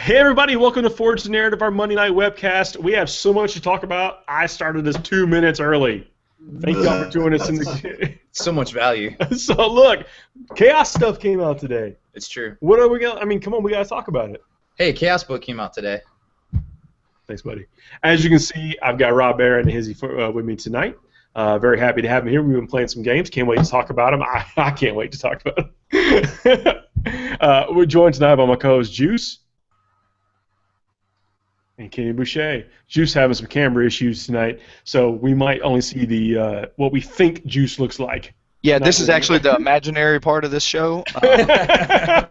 Hey everybody, welcome to Forge the Narrative, our Monday night webcast. We have so much to talk about. I started this 2 minutes early. Thank y'all for joining us in the so much value. So look, Chaos stuff came out today. It's true. What are we gonna? I mean, come on, we gotta talk about it. Hey, Chaos book came out today. Thanks, buddy. As you can see, I've got Rob Bear and Hizzy with me tonight. Very happy to have him here. We've been playing some games. Can't wait to talk about them. I can't wait to talk about them. We're joined tonight by my co-host Juice and Kenny Boucher. Juice having some camera issues tonight, so we might only see the what we think Juice looks like. Yeah, this is actually the imaginary part of this show. I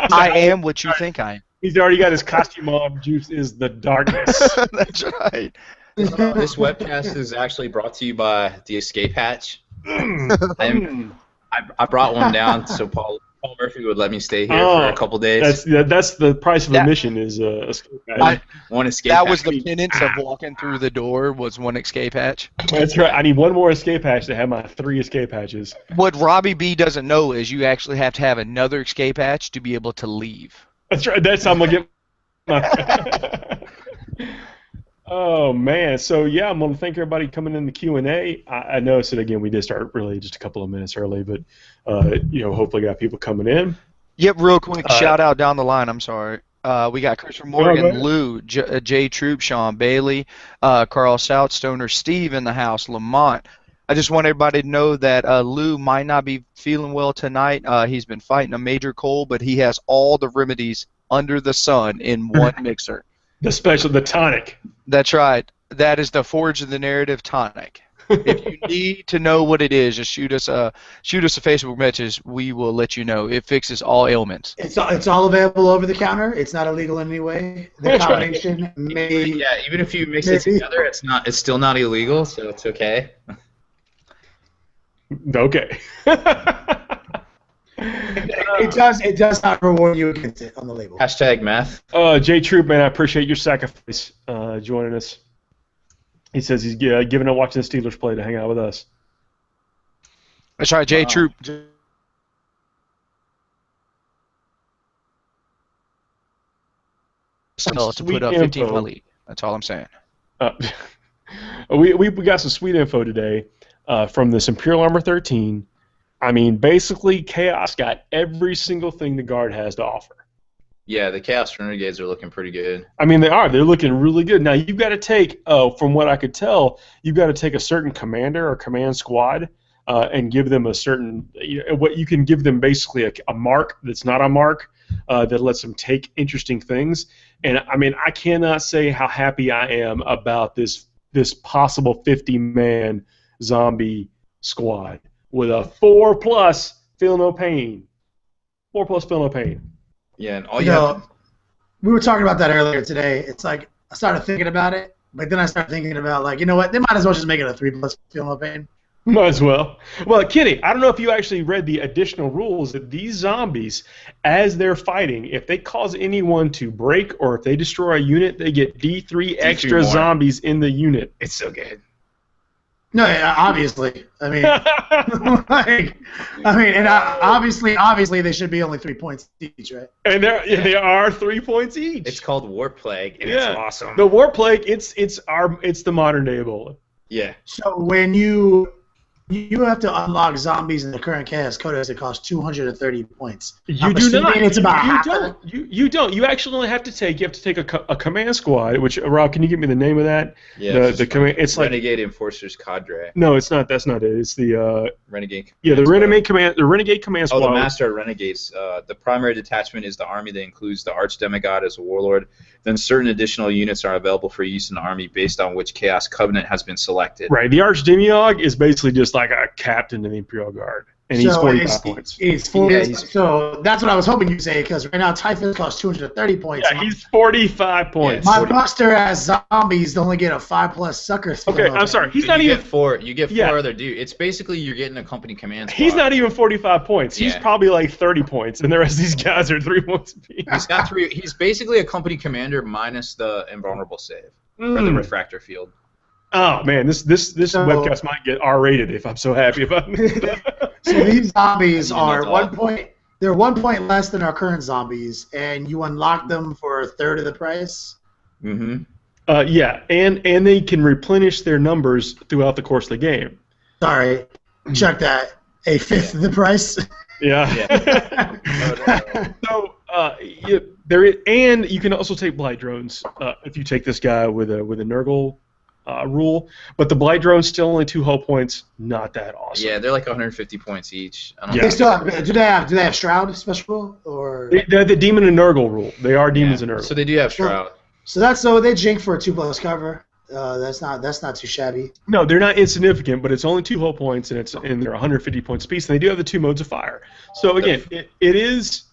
am what you think I am. He's already got his costume on. Juice is the darkness. That's right. This webcast is actually brought to you by the Escape Hatch. I brought one down so Paul Murphy would let me stay here for a couple days. That's the price of admission is Escape Hatch. One Escape That hatch. was the penance of walking through the door was one escape hatch. That's right. I need one more escape hatch to have my 3 escape hatches. What Robbie B doesn't know is you actually have to have another escape hatch to be able to leave. That's right. That's how I'm gonna get my. Oh man. So yeah, I'm gonna thank everybody coming in the Q&A. I noticed that again. We did start really just a couple of minutes early, but hopefully got people coming in. Yep, real quick shout out down the line. I'm sorry. We got Christopher Morgan, Lou, Jay Troop, Sean Bailey, Carl Stoner, Steve in the house, Lamont. I just want everybody to know that Lou might not be feeling well tonight. He's been fighting a major cold, but he has all the remedies under the sun in one mixer. The tonic. That's right. That is the Forge of the Narrative tonic. If you need to know what it is, just shoot us a Facebook message. We will let you know. It fixes all ailments. It's all available over the counter. It's not illegal in any way. The combination may. Yeah, even if you mix it together, it's still not illegal, so it's okay. Okay. It does not reward you against it on the label. Hashtag math. Jay Troop, man, I appreciate your sacrifice joining us. He says he's giving up watching the Steelers play to hang out with us. That's right, Jay Troop. To put up 15 in the league. That's all I'm saying. We got some sweet info today from this Imperial Armor 13. I mean, basically, Chaos got every single thing the Guard has to offer. Yeah, the Chaos Renegades are looking pretty good. I mean, they are. They're looking really good. Now, you've got to take, from what I could tell, you've got to take a certain commander or command squad and give them a certain, what you can give them basically a mark that's not a mark that lets them take interesting things. And, I mean, I cannot say how happy I am about this possible 50-man zombie squad with a 4+ feel no pain. 4+ feel no pain. Yeah, and all you have to... We were talking about that earlier today. It's like I started thinking about it, but then I started thinking about, like, you know what? They might as well just make it a 3+ feel no pain. Might as well. Well, Kenny, I don't know if you actually read the additional rules that these zombies, as they're fighting, if they cause anyone to break or if they destroy a unit, they get D3 extra zombies in the unit. It's so good. No, yeah, obviously. I mean, obviously they should be only 3 points each, right? And they are 3 points each. It's called War Plague, and it's awesome. The War Plague, it's the modern day Ebola. Yeah. So when you have to unlock zombies in the current Chaos Codex, it costs 230 points. You do not. It's about you don't. You actually only have to take. You have to take a command squad. Which, Rob, can you give me the name of that? Yeah. The command. It's like Renegade Enforcers Cadre. No, it's not. That's not it. It's the Renegade. Yeah, the Renegade command. The Renegade command squad. Oh, the Master of Renegades. The primary detachment is the army that includes the Archdemigod as a warlord. Then certain additional units are available for use in the army based on which Chaos Covenant has been selected. Right. The Archdemigod is basically just like a captain in the Imperial Guard, and he's 45 points. He's 40. So that's what I was hoping you'd say, because right now Typhus costs 230 points. Yeah, he's 45 points. My Buster as zombies only get a 5+ sucker. Okay, I'm sorry. He's not even four. You get 4 other dudes. It's basically you're getting a company command squad. He's not even 45 points. He's probably like 30 points, and the rest of these guys are 3 points apiece. He's got 3. He's basically a company commander minus the invulnerable save or the refractor field. Oh man, this webcast might get R-rated if I'm so happy about it. So these zombies are 1 point they're 1 point less than our current zombies, and you unlock them for a third of the price. Mm-hmm. Yeah, and they can replenish their numbers throughout the course of the game. Sorry, check that. A fifth of the price. Yeah. So and you can also take blight drones if you take this guy with a Nurgle rule, but the blight drones still only 2 hull points. Not that awesome. Yeah, they're like 150 points each. I don't They still have, do they have Shroud special or? They're the demon and Nurgle rule. They are demons and Nurgle. So they do have Shroud. So they jink for a 2+ cover. That's not too shabby. No, they're not insignificant, but it's only 2 hull points, and they're 150 points apiece. And they do have the 2 modes of fire. So again, it is.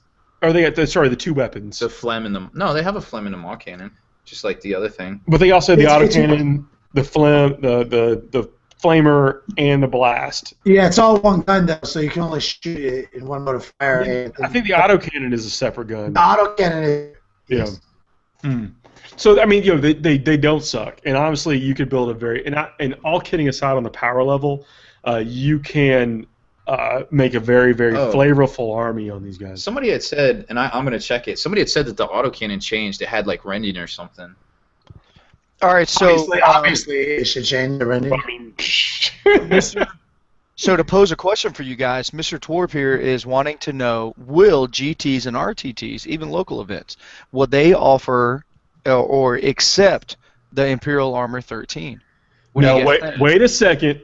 Or they got the 2 weapons. The phlegm in them. No, they have a phlegm in the maul cannon, just like the other thing. But they also have the autocannon, the phlegm, the flamer, and the blast. Yeah, it's all one gun though, so you can only shoot it in one mode of fire. Yeah, I think the autocannon is a separate gun. The autocannon is. Yeah. Hmm. So I mean, they don't suck, and honestly, you could build a very and all kidding aside on the power level, you can make a very flavorful army on these guys. Somebody had said, and I'm gonna check it. Somebody had said that the autocannon changed. It had like rending or something. All right, so obviously it should change the rending. I mean, so to pose a question for you guys, Mr. Torp here is wanting to know: will GTs and RTTs, even local events, will they offer or accept the Imperial Armor 13? No, wait a second.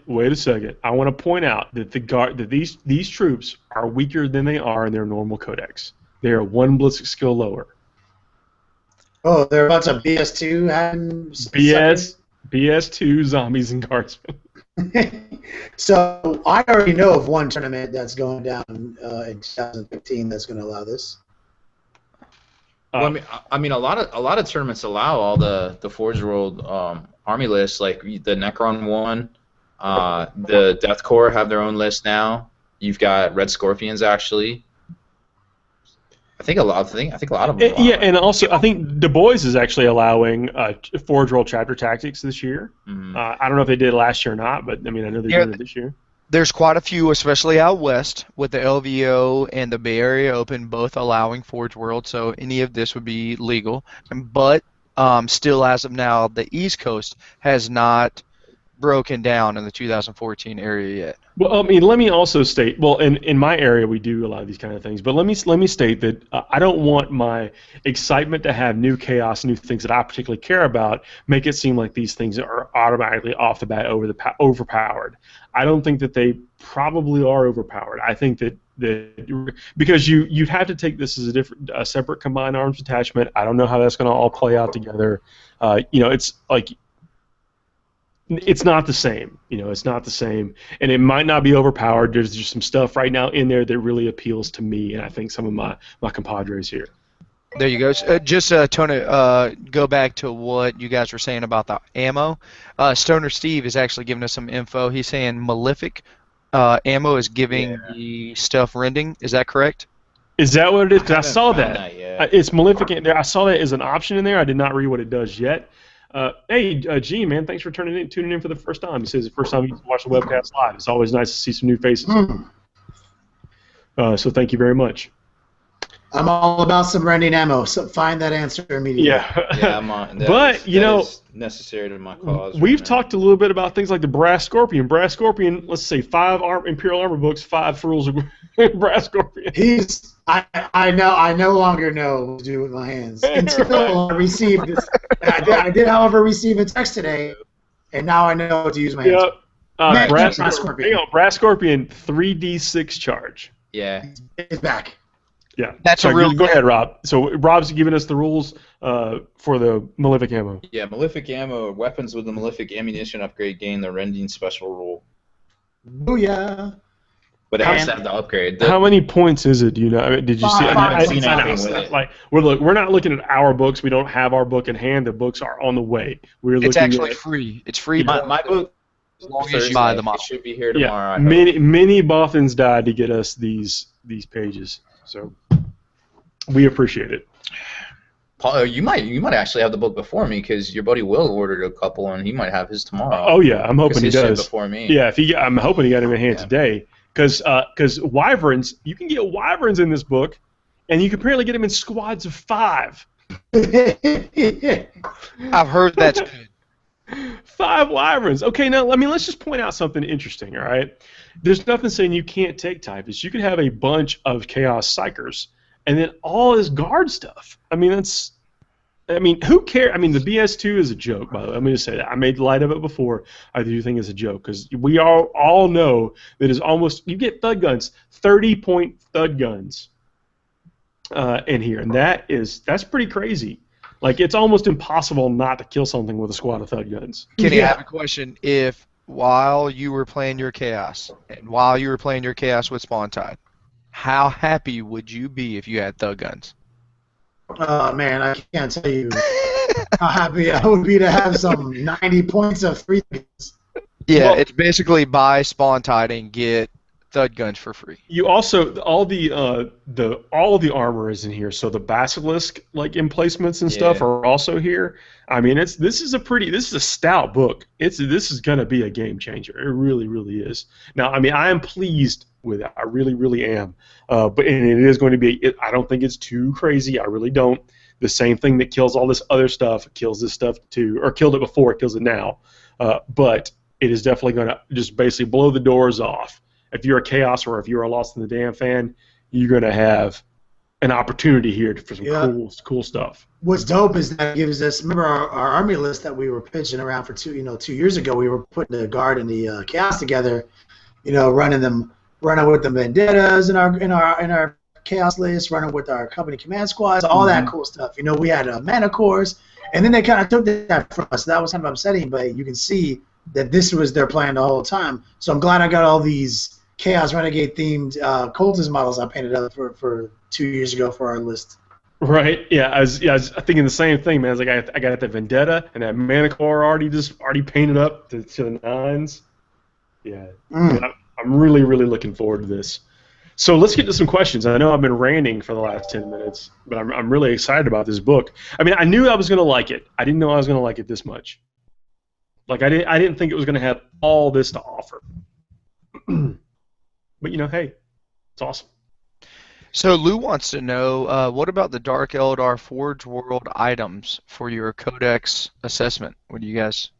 I want to point out that that these troops are weaker than they are in their normal codex. They are 1 ballistic skill lower. Oh, they're a bunch of BS2 and BS2 zombies and guardsmen. So I already know of one tournament that's going down in 2015 that's going to allow this. Well, I mean, a lot of tournaments allow all the Forge World army lists, like the Necron one, the Death Corps have their own list now. You've got Red Scorpions actually. I think a lot of them. Yeah, and also I think Du Bois is actually allowing Forge World chapter tactics this year. Mm-hmm. I don't know if they did last year or not, but I mean I know they're doing it this year. There's quite a few, especially out west, with the LVO and the Bay Area Open both allowing Forge World, so any of this would be legal. But still, as of now, the East Coast has not broken down in the 2014 area yet. Well, I mean, let me also state, well, in my area we do a lot of these kind of things, but let me state that I don't want my excitement to have new chaos, new things that I particularly care about, make it seem like these things are automatically off the bat overpowered. I don't think that they probably are overpowered. I think that because you'd have to take this as a separate combined arms detachment. I don't know how that's going to all play out together. It's like. It's not the same, it's not the same, and it might not be overpowered. There's just some stuff right now in there that really appeals to me, and I think some of my compadres here. There you go. Tony, go back to what you guys were saying about the ammo. Stoner Steve is actually giving us some info. He's saying Malefic ammo is giving the stuff rending. Is that correct? Is that what it is? I saw that. It's Malefic. I saw that as an option in there. I did not read what it does yet. Hey, G, man, thanks for tuning in for the first time. He says the first time you watch the webcast live. It's always nice to see some new faces. So thank you very much. I'm all about some rending ammo, so find that answer immediately. Yeah, I'm on. But is necessary to my cause. We've talked a little bit about things like the Brass Scorpion. Brass Scorpion, let's say 5 Imperial Armor books, 5 rules of Brass Scorpion. I no longer know what to do with my hands until I received this. I did, however, receive a text today, and now I know what to use my hands. Brass Scorpion. Hang on, Brass Scorpion 3d6 charge. Yeah, it's back. Yeah, that's a real. Go ahead, Rob. So Rob's giving us the rules for the Malefic ammo. Yeah, Malefic ammo. Weapons with the Malefic ammunition upgrade gain the rending special rule. Booyah! But it has to have the upgrade. How many points is it? Do you know? I mean, did you see? We're not looking at our books. We don't have our book in hand. The books are on the way. It's actually free. It's free. My book. As long as you buy the model. It should be here tomorrow. Yeah, many Bothans died to get us these pages. So we appreciate it. Paul, you might actually have the book before me because your buddy Will ordered a couple and he might have his tomorrow. Oh yeah, I'm hoping he does before me. Yeah, I'm hoping he got him in hand today because wyverns, you can get wyverns in this book, and you can apparently get them in squads of 5. I've heard that's good. 5 wyverns. Okay, now let's just point out something interesting. All right, there's nothing saying you can't take typists. You could have a bunch of chaos psychers, and then all this guard stuff. Who cares? The BS2 is a joke, by the way. I'm going to say that. I made light of it before. I do think it's a joke because we all know that is almost, you get thud guns, 30-point thud guns in here, and that's pretty crazy. Like, it's almost impossible not to kill something with a squad of thud guns. Kenny, I have a question. If while you were playing your chaos, and while you were playing your chaos with Spawn Tide, how happy would you be if you had thud guns? Oh man, I can't tell you how happy I would be to have some 90 points of 3 guns. Yeah, it's basically buy Spawn Tide and get thud guns for free. You also all the armor is in here, so the basilisk emplacements and stuff are also here. This is a stout book. This is gonna be a game changer. It really, really is. Now, I am pleased with it. I really, really am. But it is going to be. I don't think it's too crazy. I really don't. The same thing that kills all this other stuff kills this stuff too, or killed it before. It kills it now. But it is definitely going to just basically blow the doors off. If you're a Chaos or if you're a Lost in the Dam fan, you're going to have an opportunity here for some cool stuff. What's dope is that it gives us. Remember our army list that we were pitching around for 2 years ago. We were putting the guard and the Chaos together. Running with the vendettas in our chaos list, running with our company command squads, all that cool stuff. We had mana cores, and then they kind of took that from us. That was kind of upsetting, but you can see that this was their plan the whole time. So I'm glad I got all these Chaos Renegade themed cultist models I painted up for 2 years ago for our list. Right. Yeah. I was thinking the same thing, man. I got the vendetta and that mana core already painted up to the 9s. Yeah. I'm really, really looking forward to this. So let's get to some questions. I know I've been ranting for the last 10 minutes, but I'm really excited about this book. I knew I was going to like it. I didn't know I was going to like it this much. I didn't think it was going to have all this to offer. But, hey, it's awesome. So Lou wants to know, what about the Dark Eldar Forge World items for your Codex assessment? What do you guys...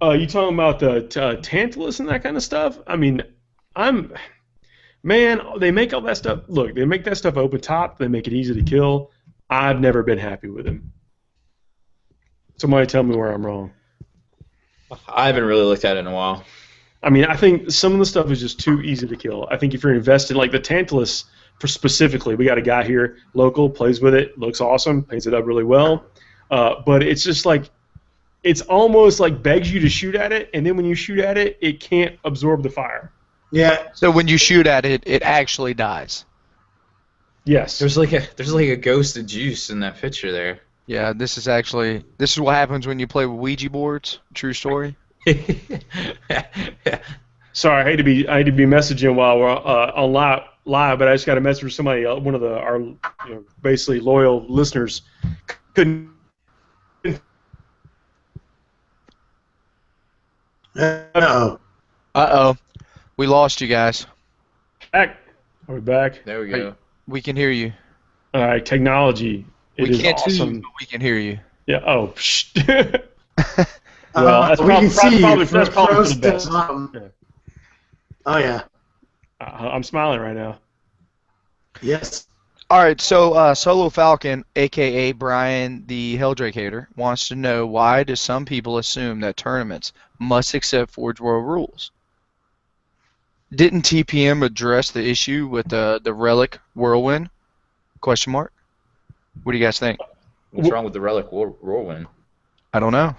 You talking about the Tantalus and that kind of stuff? They make all that stuff. Look, they make that stuff open top. They make it easy to kill. I've never been happy with them. Somebody tell me where I'm wrong. I haven't really looked at it in a while. I think some of the stuff is just too easy to kill. I think if you're invested, like the Tantalus, specifically, we got a guy here, local, plays with it, looks awesome, paints it up really well. But it's just it's almost begs you to shoot at it, and then when you shoot at it, it can't absorb the fire. Yeah. So when you shoot at it, it actually dies. Yes. There's a ghost of juice in that picture there. Yeah, this is what happens when you play with Ouija boards. True story. Sorry, I hate to be messaging while we're on live, but I just got a message from somebody, one of our basically loyal listeners, couldn't. Uh-oh. We lost you guys. Back. Are we back? There we go. We can hear you. All right, technology. We can't see you, but we can hear you. Yeah. Oh. Well, that's probably for the best. Yeah. Oh yeah. I'm smiling right now. Yes. All right, so Solo Falcon, a.k.a. Brian the Helldrake Hater, wants to know, why do some people assume that tournaments must accept Forge World rules? Didn't TPM address the issue with the Relic Whirlwind? Question mark. What do you guys think? What's wrong with the Relic Whirlwind? I don't know.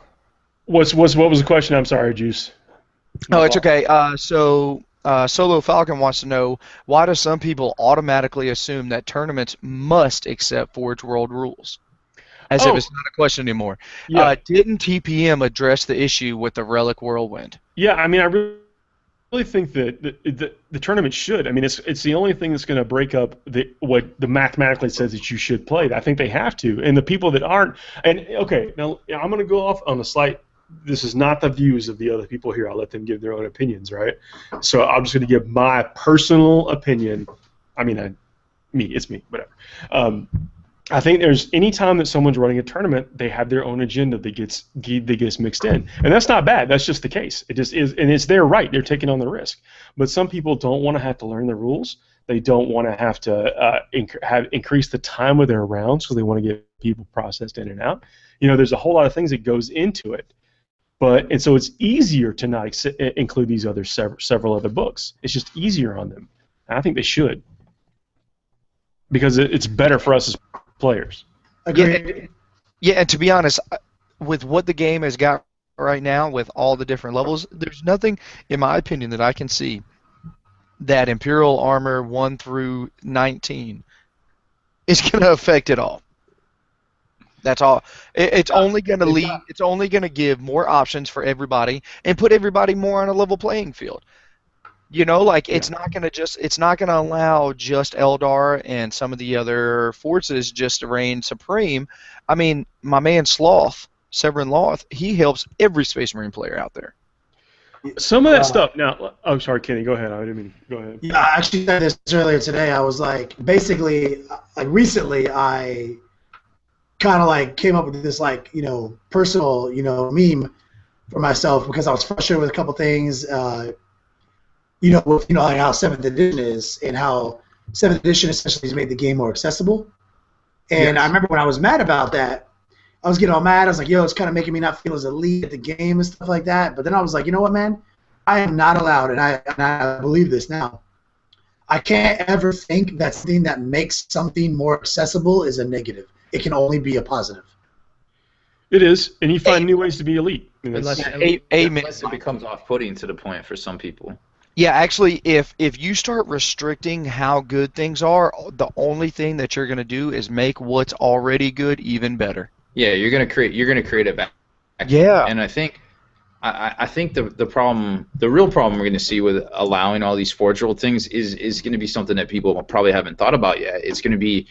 What was the question? I'm sorry, Juice. Oh, it's okay. Solo Falcon wants to know, why do some people automatically assume that tournaments must accept Forge World rules? As if it's not a question anymore. Yeah. Didn't TPM address the issue with the Relic Whirlwind? Yeah, I really think that the tournament should. It's the only thing that's going to break up what the mathematically says that you should play. I think they have to. And the people that aren't. And, okay, now I'm going to go off on a slight this is not the views of the other people here. I'll let them give their own opinions, right? So I'm just going to give my personal opinion. I mean, it's me, whatever. I think there's any time that someone's running a tournament, they have their own agenda that gets mixed in, and that's not bad. That's just the case. It just is, and it's their right. They're taking on the risk. But some people don't want to have to learn the rules. They don't want to have to increase the time of their rounds, so they want to get people processed in and out. There's a whole lot of things that goes into it. And so it's easier to not include these other several other books. It's just easier on them. And I think they should, because it's better for us as players. Agreed. Yeah, and to be honest, with what the game has got right now, with all the different levels, there's nothing, in my opinion, that I can see that Imperial Armor 1 through 19 is going to affect it all. That's all. It's only going to lead. It's only going to give more options for everybody and put everybody more on a level playing field. It's not going to allow just Eldar and some of the other forces just to reign supreme. I mean, my man Sloth, Severin Loth, he helps every Space Marine player out there. Some of that stuff. Now, I'm sorry, Kenny. Go ahead. I didn't mean. Go ahead. Yeah, I actually said this earlier today. I was like, basically, recently, I kind of came up with this personal meme for myself because I was frustrated with a couple things. With how 7th edition is and how 7th edition essentially has made the game more accessible. And I remember when I was mad about that, I was getting all mad. I was like, it's kind of making me not feel as elite at the game and stuff like that. But then I was like, you know what, man? I am not allowed, and I believe this now. I can't ever think that something that makes something more accessible is a negative. It can only be a positive. It is, and you find new ways to be elite. Unless it becomes off-putting to the point for some people. Yeah, actually, if you start restricting how good things are, the only thing that you're going to do is make what's already good even better. Yeah, you're going to create a back. Yeah. And I think the real problem we're going to see with allowing all these Forge World things is going to be something that people probably haven't thought about yet. It's going to be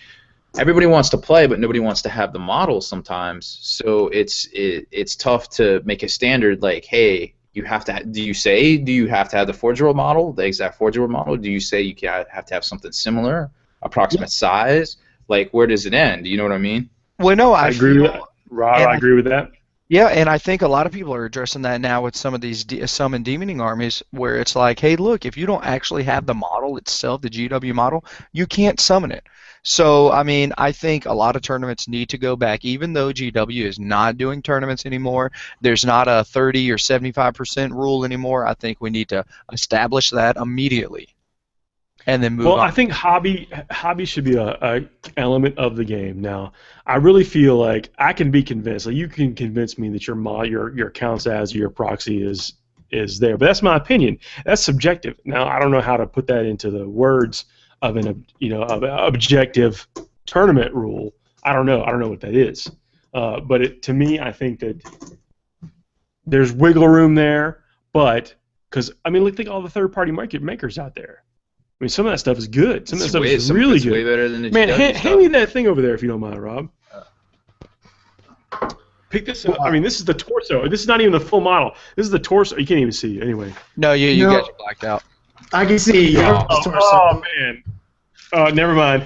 everybody wants to play, but nobody wants to have the models sometimes. So it's tough to make a standard like, hey, you have to. Do you have to have the Forge World model, the exact Forge World model? Do you say you have to have something similar, approximate size? Like, where does it end? You know what I mean? Well, no, I agree with that. Rob, I agree with that. Yeah, and I think a lot of people are addressing that now with some of these summon demoning armies, where it's like, hey, look, if you don't actually have the model itself, the GW model, you can't summon it. So, I mean, I think a lot of tournaments need to go back, even though GW is not doing tournaments anymore. There's not a 30 or 75% rule anymore. I think we need to establish that immediately, and then move on. I think hobby should be a element of the game. Now, I really feel like I can be convinced. Like, you can convince me that your counts as your proxy is there, but that's my opinion. That's subjective. Now, I don't know how to put that into the words of an objective tournament rule. I don't know what that is. But to me, I think that there's wiggle room there. But because look at all the third-party market makers out there. I mean, some of that stuff is good. Some of that stuff is really good. Way better than the Man, hand me that thing over there if you don't mind, Rob. Pick this up. I mean, this is the torso. This is not even the full model. This is the torso. You can't even see it anyway. No, you guys are blacked out. I can see your torso. Oh, man. Oh, never mind.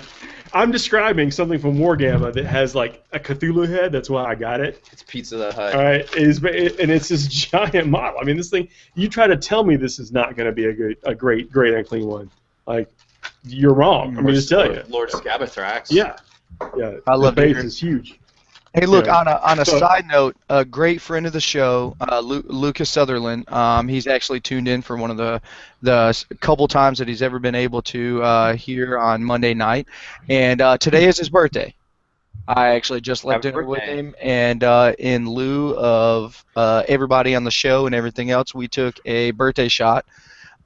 I'm describing something from Wargamma that has like a Cthulhu head. That's why I got it. It's Pizza the Hut. All right, and it's this giant model. I mean, this thing. You try to tell me this is not going to be a great and clean one. Like, you're wrong. I'm just tell you. Lord Scabathrax. Yeah. I love the base is huge. Hey, look, on a side note, a great friend of the show, Lucas Sutherland, he's actually tuned in for one of the couple times that he's ever been able to here on Monday night, and today is his birthday. I actually just left dinner with him, and in lieu of everybody on the show and everything else, we took a birthday shot.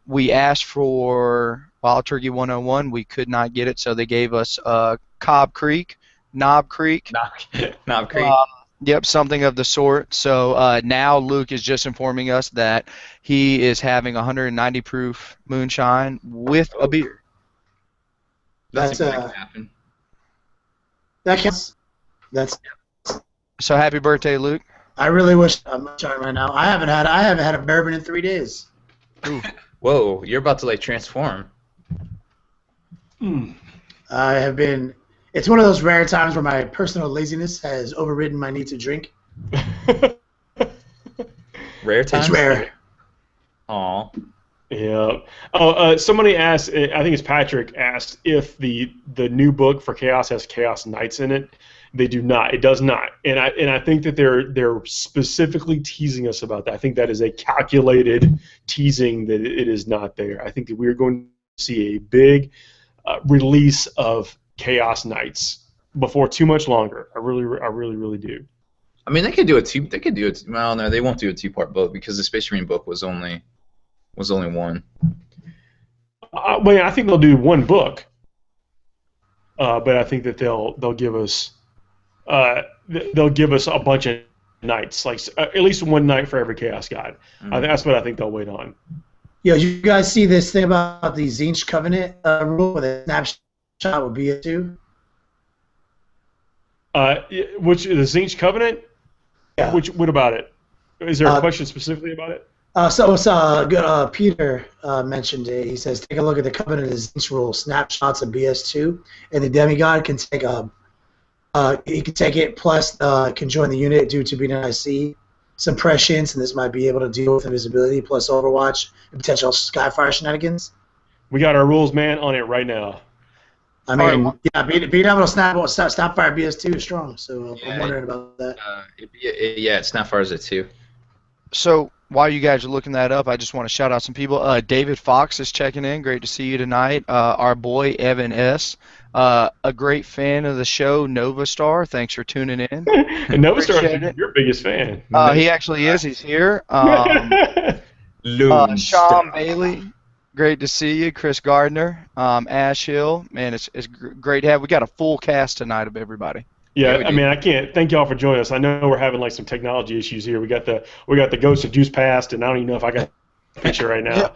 We asked for Wild Turkey 101. We could not get it, so they gave us Knob Creek. Knob Creek. Yep, something of the sort. So now Luke is just informing us that he is having 190 proof moonshine with a beer. That's happen. That counts. That's. So happy birthday, Luke. I really wish I'm trying right now. I haven't had a bourbon in 3 days. Whoa, you're about to like transform. I have been. It's one of those rare times where my personal laziness has overridden my need to drink. Rare times. It's rare. Aw. Yeah. Oh, somebody asked. I think it's Patrick asked if the new book for Chaos has Chaos Knights in it. They do not. It does not. And I think that they're specifically teasing us about that. I think that is a calculated teasing that it is not there. I think that we're going to see a big release of Chaos Knights before too much longer. I really do. I mean, they could do it. They could do it. Well, no, they won't do a 2-part book because the Space Marine book was only one. Well, I think they'll do one book, but I think that they'll give us a bunch of knights, like at least one knight for every Chaos God. That's what I think they'll wait on. Yo, you guys see this thing about the Tzeentch Covenant rule with a snapshot with BS2? Which the Tzeentch Covenant? Yeah. What about it? Is there a question specifically about it? Peter mentioned it. He says, take a look at the Covenant of Tzeentch rule, snapshots of BS2, and the demigod can take he can take it, plus can join the unit due to being an IC. Some prescience, and this might be able to deal with invisibility, plus Overwatch, and potential Skyfire shenanigans. We got our rules, man, on it right now. I mean, yeah, being able to stop fire BS2 is strong, so I'm wondering about that. Snapfire's it too. So while you guys are looking that up, I just want to shout out some people. David Fox is checking in. Great to see you tonight. Our boy Evan S. A great fan of the show, Nova Star. Thanks for tuning in. And Nova Star is your biggest fan. He actually is. He's here. Sean Bailey. Great to see you, Chris Gardner, Ash Hill. Man, it's great to have. We got a full cast tonight of everybody. Yeah, I mean, I can't thank y'all for joining us. I know we're having like some technology issues here. We got the Ghost of Juice Past, and I don't even know if I got a picture right now.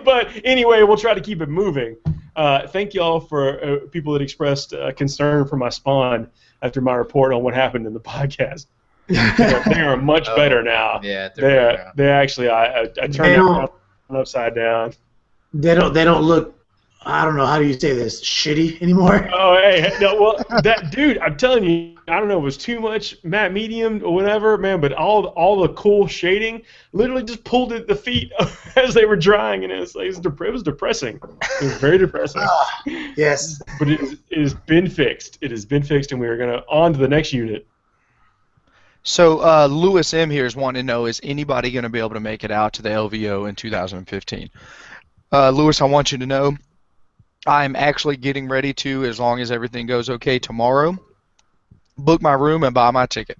But anyway, we'll try to keep it moving. Thank y'all for people that expressed concern for my spawn after my report on what happened in the podcast. They are much better now. Yeah, they actually I turned it upside down. They don't look, I don't know, how do you say this, shitty anymore? Oh, hey, no, well, that dude, I'm telling you, I don't know, it was too much matte medium or whatever, man, but all the cool shading literally just pulled at the feet as they were drying, and it was depressing. It was very depressing. Yes. But it has been fixed. It has been fixed, and we are going to on to the next unit. So Lewis M. here is wanting to know, is anybody going to be able to make it out to the LVO in 2015? Lewis, I want you to know, I'm actually getting ready to, as long as everything goes okay tomorrow, book my room and buy my ticket.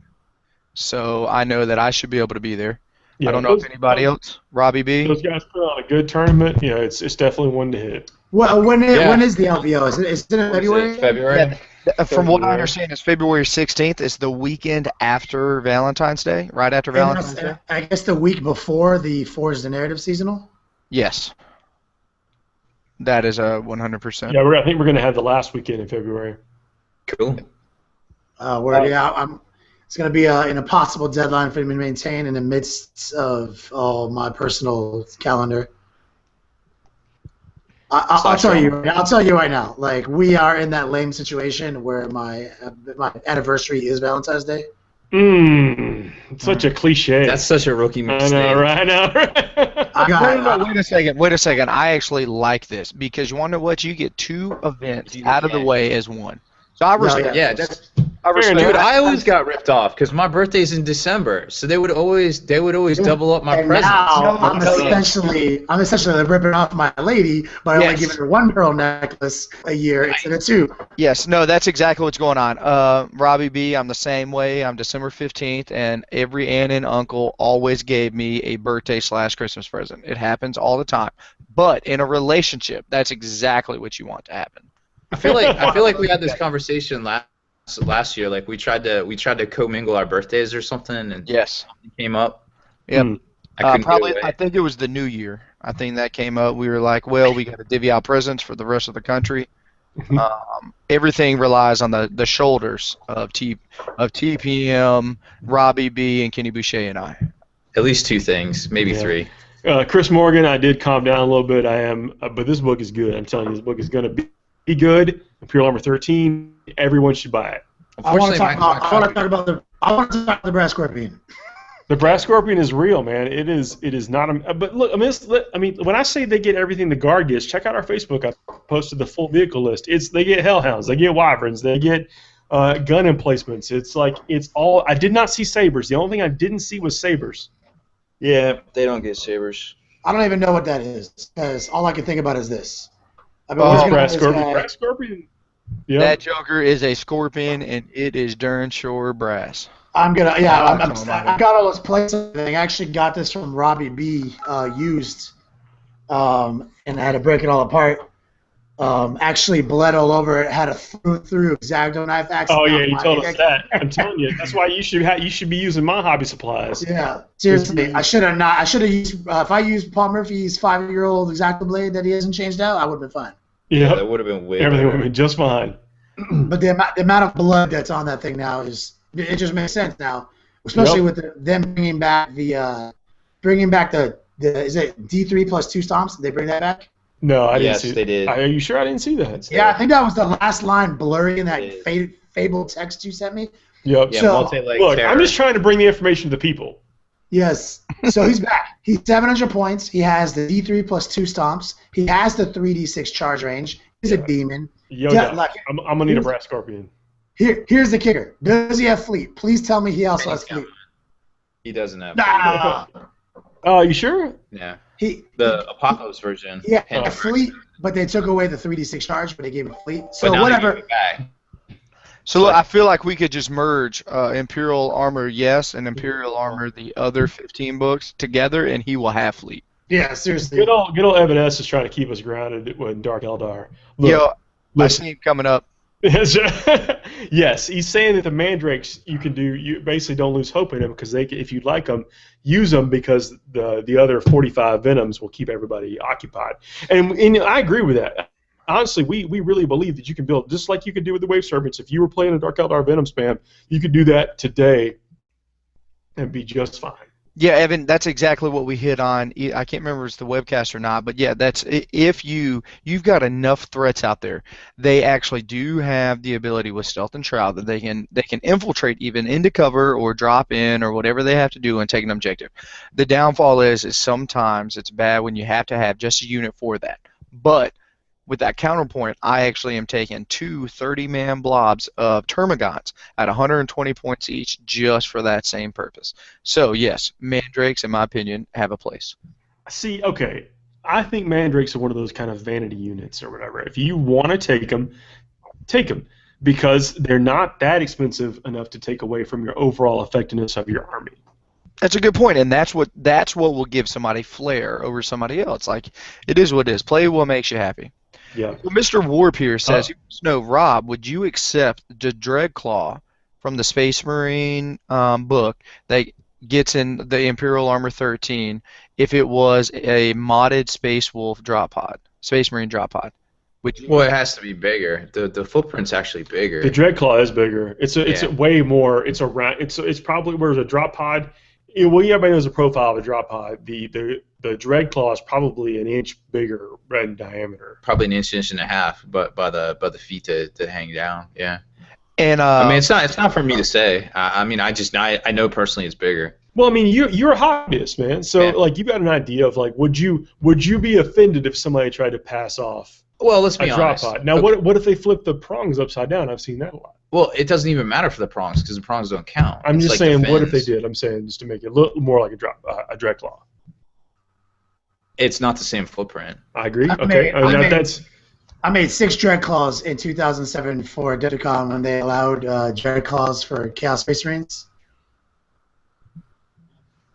So I know that I should be able to be there. Yeah, I don't know if anybody else, Robbie B. Those guys put on a good tournament. Yeah, it's definitely one to hit. Well, when is the LVO? Is it in February? February. Yeah, from what I understand, it's February 16th. It's the weekend after Valentine's Day, right after Valentine's Day. I guess the week before the Forge the Narrative seasonal? Yes. That is a 100%. Yeah, I think we're going to have the last weekend in February. Cool. It's going to be an impossible deadline for me to maintain in the midst of all my personal calendar. I'll tell you right now. Like, we are in that lame situation where my anniversary is Valentine's Day. Such a cliche. That's such a rookie mistake. I know, right? Wait a second. I actually like this because you want to know what? You get two events out of the way as one. So I respect. Dude, I always got ripped off because my birthday's in December, so they would always double up my presents. Now I'm essentially ripping off my lady by only giving her one pearl necklace a year instead of two. Yes, no, that's exactly what's going on. Robbie B, I'm the same way. I'm December 15th, and every aunt and uncle always gave me a birthday/Christmas present. It happens all the time. But in a relationship, that's exactly what you want to happen. I feel like we had this conversation last year. Like we tried to commingle our birthdays or something, and something came up. Yep. I think it was the New Year. I think that came up. We were like, well, we got to divvy out presents for the rest of the country. Everything relies on the shoulders of TPM, Robbie B, and Kenny Boucher and I. At least 2 things, maybe 3. Chris Morgan, I did calm down a little bit. But this book is good. I'm telling you, this book is going to be good. Imperial Armor 13, everyone should buy it. I want to talk about the Brass Scorpion. The Brass Scorpion is real, man. It is not. But look, I mean, when I say they get everything the Guard gets, check out our Facebook. I posted the full vehicle list. They get Hellhounds, they get Wyverns, they get gun emplacements. It's all. I did not see sabers. The only thing I didn't see was sabers. Yeah, they don't get sabers. I don't even know what that is, because all I can think about is this. Brass Scorpion. Yep. That Joker is a scorpion, and it is darn sure brass. I got all this plates and everything. I actually got this from Robbie B used, and I had to break it all apart. Actually bled all over it. Had a through X-Acto knife accident. Oh yeah, you told us that. I'm telling you, that's why you should be using my hobby supplies. Yeah, seriously, I should have not. I should have used if I used Paul Murphy's 5-year-old X-Acto blade that he hasn't changed out. I would have been fine. Yeah, that would have been way everything better. would have been just fine. But the amount of blood that's on that thing now it just makes sense now, especially with them bringing back the is it D3 plus 2 stomps? Did they bring that back? No, I didn't see. Yes, they did. Are you sure I didn't see that? Yeah, I think that was the last line blurry in that fabled text you sent me. Yep. Yeah, so, look, I'm just trying to bring the information to the people. Yes. So he's back. He's 700 points. He has the D3 plus 2 stomps. He has the 3d6 charge range. He's a demon. I'm gonna need a Brass Scorpion. Here's the kicker. Does he have fleet? Please tell me he also has fleet. He doesn't have fleet. You sure? Yeah. The Apocalypse version. Yeah, a fleet, but they took away the 3d6 charge, but they gave him fleet. So but now whatever. So look, I feel like we could just merge Imperial Armor, and Imperial Armor, the other 15 books together, and he will have fleet. Yeah, seriously. Good old Evan S. is trying to keep us grounded when Dark Eldar. Look, I see him coming up. Yes, he's saying that the mandrakes you basically don't lose hope in them because if you like them, use them because the other 45 venoms will keep everybody occupied. And I agree with that. Honestly, we really believe that you can build just like you could do with the Wave Serpents. If you were playing a Dark Eldar Venom spam, you could do that today and be just fine. Yeah, Evan, that's exactly what we hit on. I can't remember if it's the webcast or not, but yeah, that's if you've got enough threats out there, they actually do have the ability with Stealth and Shroud that they can infiltrate even into cover or drop in or whatever they have to do and take an objective. The downfall is sometimes it's bad when you have to have just a unit for that. But with that counterpoint, I actually am taking 2 30-man blobs of Termagants at 120 points each just for that same purpose. So, yes, Mandrakes, in my opinion, have a place. See, okay, I think Mandrakes are one of those kind of vanity units or whatever. If you want to take them, because they're not that expensive enough to take away from your overall effectiveness of your army. That's a good point, and that's what will give somebody flair over somebody else. Like, it is what it is. Play what makes you happy. Yeah. Well, Mr. Warp here says, he wants to know, Rob, would you accept the Dreadclaw from the Space Marine book that gets in the Imperial Armor 13 if it was a modded Space Wolf drop pod, Space Marine drop pod? Well, it has to be bigger. The footprint's actually bigger. The Dreadclaw is bigger. It's way more. It's probably whereas a drop pod. Everybody knows the profile of a drop pod. The Dreadclaw is probably an inch bigger in diameter. Probably an inch and a half, but by the feet to hang down. Yeah. And I mean, it's not for me to say. I mean, I know personally it's bigger. Well, I mean, you're a hobbyist, man. So like, you got an idea of like, would you be offended if somebody tried to pass off? Well, let's be a honest. Drop pod? Now, okay. What if they flip the prongs upside down? I've seen that a lot. Well, it doesn't even matter for the prongs because the prongs don't count. I'm just saying, what if they did? I'm saying just to make it look more like a Dreadclaw. It's not the same footprint. I agree. I made 6 Dreadclaws in 2007 for Dedicon when they allowed Dreadclaws for Chaos Space Marines.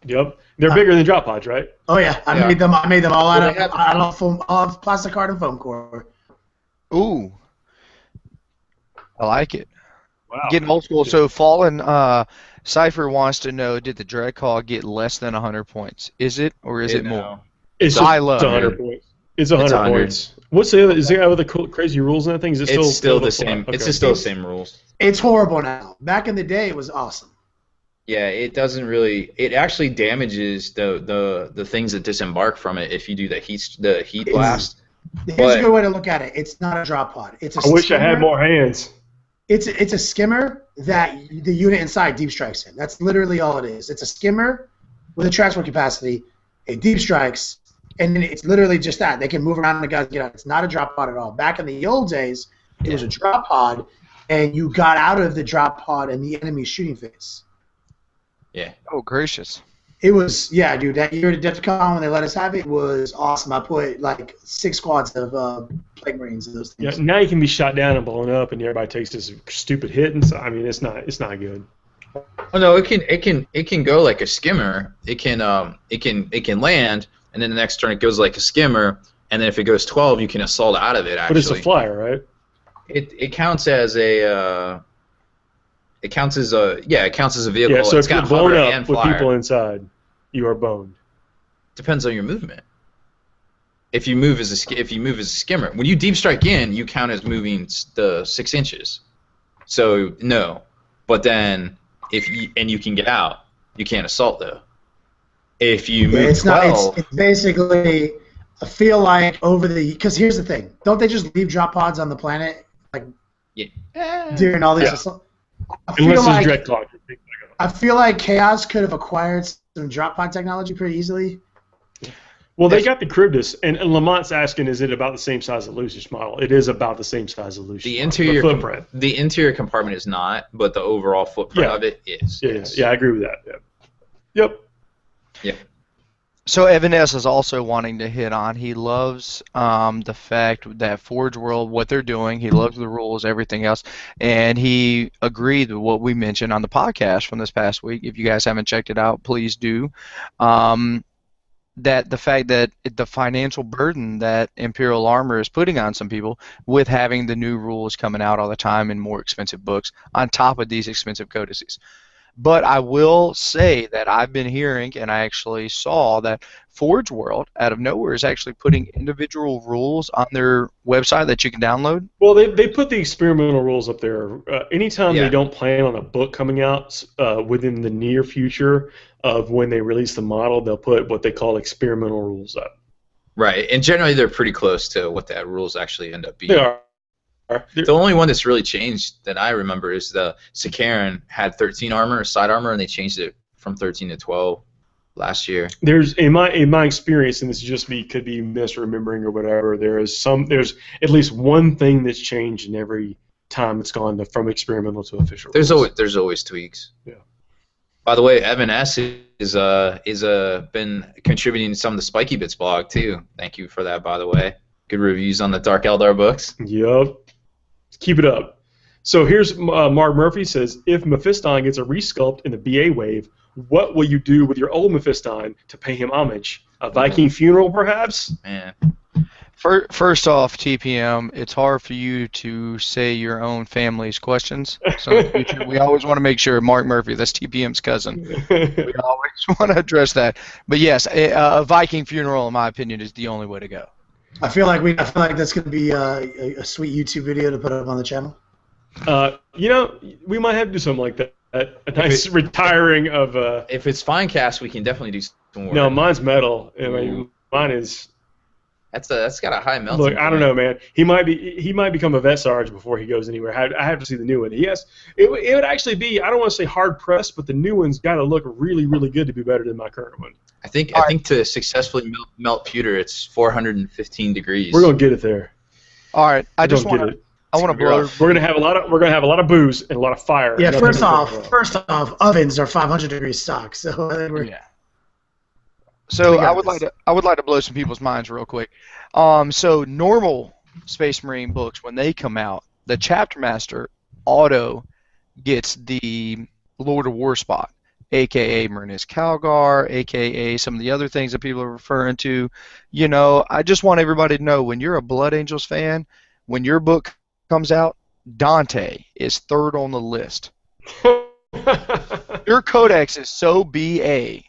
Yep, they're bigger than drop pods, right? Oh yeah, I made them all out of plastic card and foam core. Ooh, I like it. Wow. Getting old school. So Fallen Cypher wants to know: did the Dreadclaw get less than 100 points? Is it or is it more? It's 100 points. It's 100 points. What's the other? Is there other crazy rules in that thing? Is it it's still the same? Okay. It's still the same rules. It's horrible now. Back in the day, it was awesome. Yeah, it doesn't really. It actually damages the things that disembark from it if you do the heat blast. Here's a good way to look at it. It's not a drop pod. It's a I wish I had more hands. It's a skimmer that the unit inside deep strikes in. That's literally all it is. It's a skimmer with a transport capacity. It deep strikes, and then it's literally just that. They can move around and the guys get out. It's not a drop pod at all. Back in the old days, it was a drop pod, and you got out of the drop pod in the enemy shooting phase. Yeah. Oh, gracious. It was, yeah, dude, that year at DEFCON when they let us have it was awesome. I put like 6 squads of Plague Marines in those things. Yeah, now you can be shot down and blown up, and everybody takes this stupid hit, and so, I mean, it's not good. Oh no, it can go like a skimmer. It can land, and then the next turn it goes like a skimmer, and then if it goes 12, you can assault out of it. Actually, but it's a flyer, right? It counts as a. It counts as a vehicle. Yeah, so it's if you're blown up with people inside, you are boned. Depends on your movement. If you move as a skimmer, when you deep strike in, you count as moving the 6 inches. So no, but then you can get out, you can't assault though. If you move it's 12, it's basically. I feel like because here's the thing, don't they just leave drop pods on the planet like during all these assaults? Unless it's Dreadclaw. I feel like Chaos could have acquired some drop pod technology pretty easily. Well, they got the Cryptus, and Lamont's asking, is it about the same size as the Lucius model? It is about the same size as the Lucius the model. interior The footprint. The interior compartment is not, but the overall footprint of it is. Yeah, I agree with that. Yep. Yeah. So Evan S. is also wanting to hit on. He loves the fact that Forge World, what they're doing. He loves the rules, everything else, and he agreed with what we mentioned on the podcast from this past week. If you guys haven't checked it out, please do. That the fact that the financial burden that Imperial Armor is putting on some people with having the new rules coming out all the time and more expensive books on top of these expensive codices. But I will say that I've been hearing, and I actually saw that Forge World, out of nowhere, is actually putting individual rules on their website that you can download. Well, they put the experimental rules up there. Anytime they don't plan on a book coming out within the near future of when they release the model, they'll put what they call experimental rules up. Right, and generally they're pretty close to what that rules actually end up being. They are. The only one that's really changed that I remember is the Sakaran had 13 armor, side armor, and they changed it from 13 to 12 last year. There's in my experience, and this is just me, could be misremembering or whatever. There's at least one thing that's changed in every time it's gone from experimental to official. There's always tweaks. Yeah. By the way, Evan S is been contributing to some of the Spiky Bits blog too. Thank you for that, by the way. Good reviews on the Dark Eldar books. Yep. Keep it up. So here's Mark Murphy says, if Mephiston gets a resculpt in the BA wave, what will you do with your old Mephiston to pay him homage? A Viking funeral, perhaps? Man. First off, TPM, it's hard for you to say your own family's questions. So we always want to make sure Mark Murphy, that's TPM's cousin. We always want to address that. But yes, a Viking funeral, in my opinion, is the only way to go. I feel like that's going to be a sweet YouTube video to put up on the channel. We might have to do something like that. A nice retiring of. If it's Finecast, we can definitely do some more. No, mine's metal. I mean, mine is. That's got a high melting Look, point. I don't know, man. He might become a vet sarge before he goes anywhere. I have to see the new one. It would actually be, I don't want to say hard pressed, but the new one's got to look really, really good to be better than my current one. I think to successfully melt pewter, it's 415 degrees. We're gonna get it there. All right, I want to blow. We're gonna have a lot of booze and a lot of fire. Yeah, first off, ovens are 500 degrees stock, so I think we're. Yeah. So I would like to blow some people's minds real quick. So normal Space Marine books, when they come out, the Chapter Master auto gets the Lord of War spot, a.k.a. Marines Calgar, a.k.a. some of the other things that people are referring to. I just want everybody to know, when you're a Blood Angels fan, when your book comes out, Dante is third on the list. Your codex is so BA,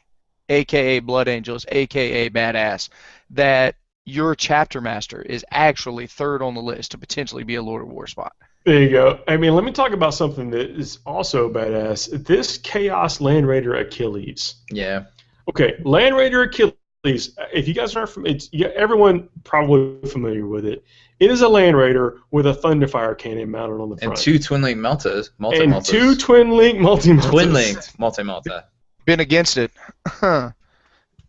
a.k.a. Blood Angels, a.k.a. Badass, that your chapter master is actually third on the list to potentially be a Lord of War spot. There you go. I mean, let me talk about something that is also badass. This Chaos Land Raider Achilles. Yeah. Okay, Land Raider Achilles. If you guys aren't everyone probably familiar with it. It is a Land Raider with a Thunderfire cannon mounted on the front. And 2 twin link multi-multis. And 2 twin link multi-multis. Twin linked multi-multi. Been against it.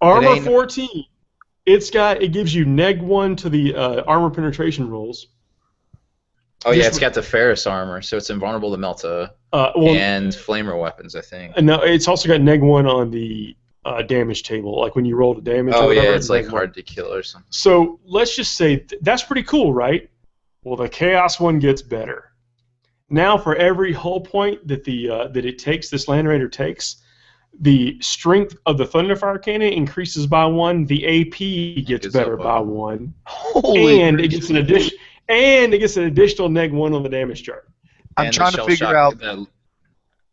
Armor 14. It gives you neg1 to the armor penetration rolls. Oh yeah, it's got the Ferris armor, so it's invulnerable to Melta and flamer weapons, I think. No, it's also got neg1 on the damage table, like when you roll the damage. Oh or whatever, yeah, it's like hard to kill or something. So let's just say that's pretty cool, right? Well, the Chaos one gets better. Now, for every hull point that this Land Raider takes, the strength of the Thunderfire cannon increases by 1. The AP gets better by 1. And it gets an addition. And it gets an additional neg1 on the damage chart. I'm trying to figure out.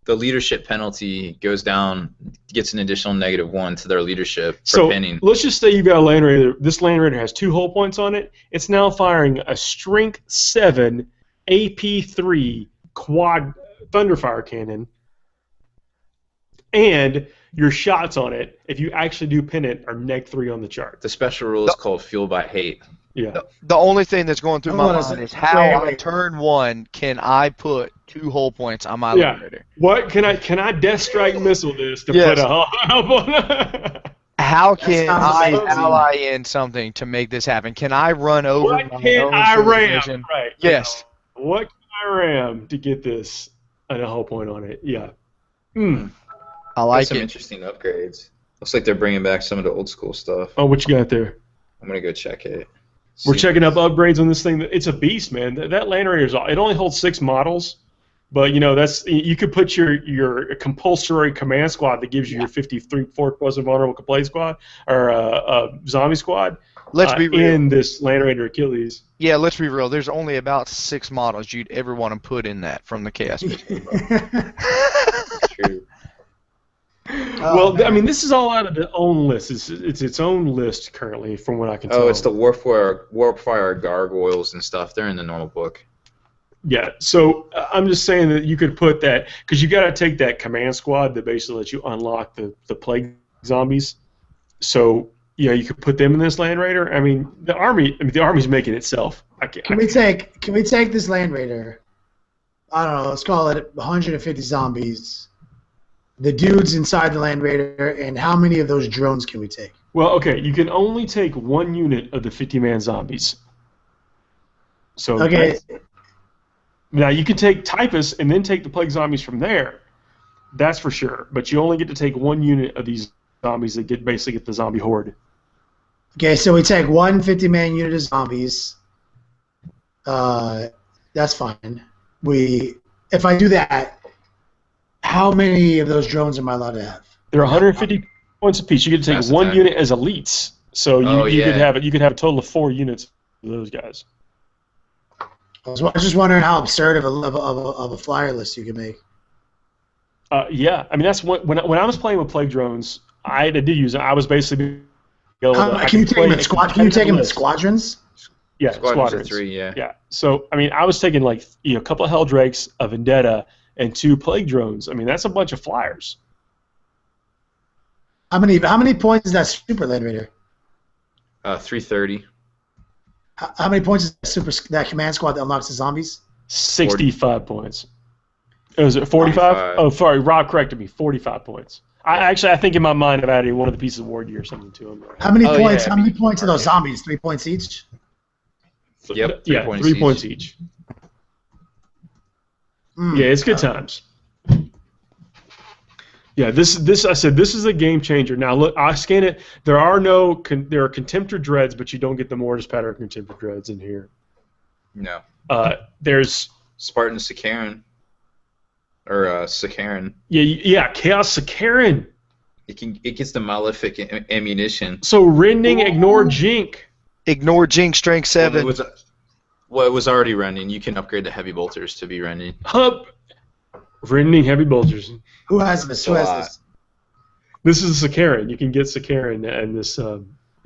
The leadership penalty goes down, gets an additional -1 to their leadership for pinning. Let's just say you've got a Land Raider. This Land Raider has 2 hull points on it. It's now firing a Strength 7 AP3 quad Thunderfire cannon. And your shots on it, if you actually do pin it, are neg3 on the chart. The special rule is called Fuel by Hate. Yeah. The only thing that's going through my mind is how on turn 1 can I put 2 hull points on my Land Raider? What can I Death Strike missile this to put a hull on? How can I ally in something to make this happen? Can I run over what my can own I ram? division? Right. Yes. What can I ram to get this and a hull point on it? Yeah. I like some interesting upgrades. Looks like they're bringing back some of the old school stuff. Oh, what you got there? I'm gonna go check it. We're checking up upgrades on this thing. It's a beast, man. That Land Raider it only holds 6 models, but you could put your compulsory command squad that gives you your 53-4+ vulnerable complete squad or zombie squad. Let's be real. In this Land Raider Achilles. Yeah, let's be real. There's only about 6 models you'd ever want to put in that from the Chaos. True. Well, I mean, this is all out of its own list. It's its own list currently, from what I can tell. Oh, it's the Warpfire gargoyles and stuff. They're in the normal book. Yeah, so I'm just saying that you could put that, because you got to take that command squad that basically lets you unlock the plague zombies. So you could put them in this Land Raider. I mean, the army's making itself. Can we take this Land Raider? I don't know. Let's call it 150 zombies. The dudes inside the Land Raider, and how many of those drones can we take? Well, okay, you can only take 1 unit of the 50-man zombies. So okay. Now you can take typists and then take the plague zombies from there. That's for sure. But you only get to take 1 unit of these zombies that basically get the zombie horde. Okay, so we take 1 50-man unit of zombies. That's fine. If I do that, how many of those drones am I allowed to have? They're 150 points apiece. You get to take 1 unit as elites. So you could have a total of 4 units of those guys. I was just wondering how absurd of a flyer list you could make. Yeah, I mean that's when I was playing with plague drones, I did use it. I was basically. Can you take them in squadrons? Yeah, squadrons of 3. Yeah. Yeah. So I mean, I was taking a couple of Helldrakes, a Vendetta, and 2 plague drones. I mean, that's a bunch of flyers. How many points is that Super Land Raider? 330. How many points is that command squad that unlocks the zombies? 65 points. Was it 45? Oh, sorry, Rob corrected me. 45 points. I think in my mind I've added one of the pieces of war gear or something to them. How many points? Yeah. How many points are those zombies? 3 points each. Yep. 3 points each. Yeah, it's good times. Yeah, this is a game changer. Now look, I scan it. There are Contemptor Dreads, but you don't get the Mortis Pattern Contemptor Dreads in here. No. There's Spartan Sakaran. Or Sakaran. Yeah, Chaos Sakaran. It gets the Malefic ammunition. So Rending, Ignore Jink. Ignore Jink, Strength 7. Well, it was already rending. You can upgrade the heavy bolters to be rending. Rending heavy bolters. Who has this? This is Sakaran. You can get Sakaran in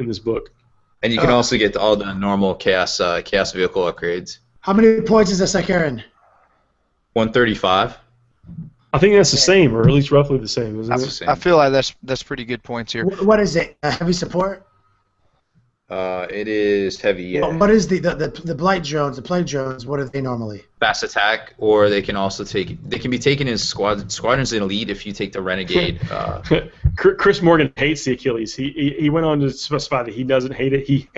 this book. And you can also get all the normal chaos vehicle upgrades. How many points is a Sicarian? 135. I think that's the same, or at least roughly the same, isn't That's it? the same. I feel like that's pretty good points here. What is it? Heavy support? It is heavy, yeah. What is the blight drones, the plague drones, what are they normally? Fast attack, or they can also they can be taken as squadrons in elite if you take the renegade. Chris Morgan hates the Achilles. He went on to specify that he doesn't hate it. He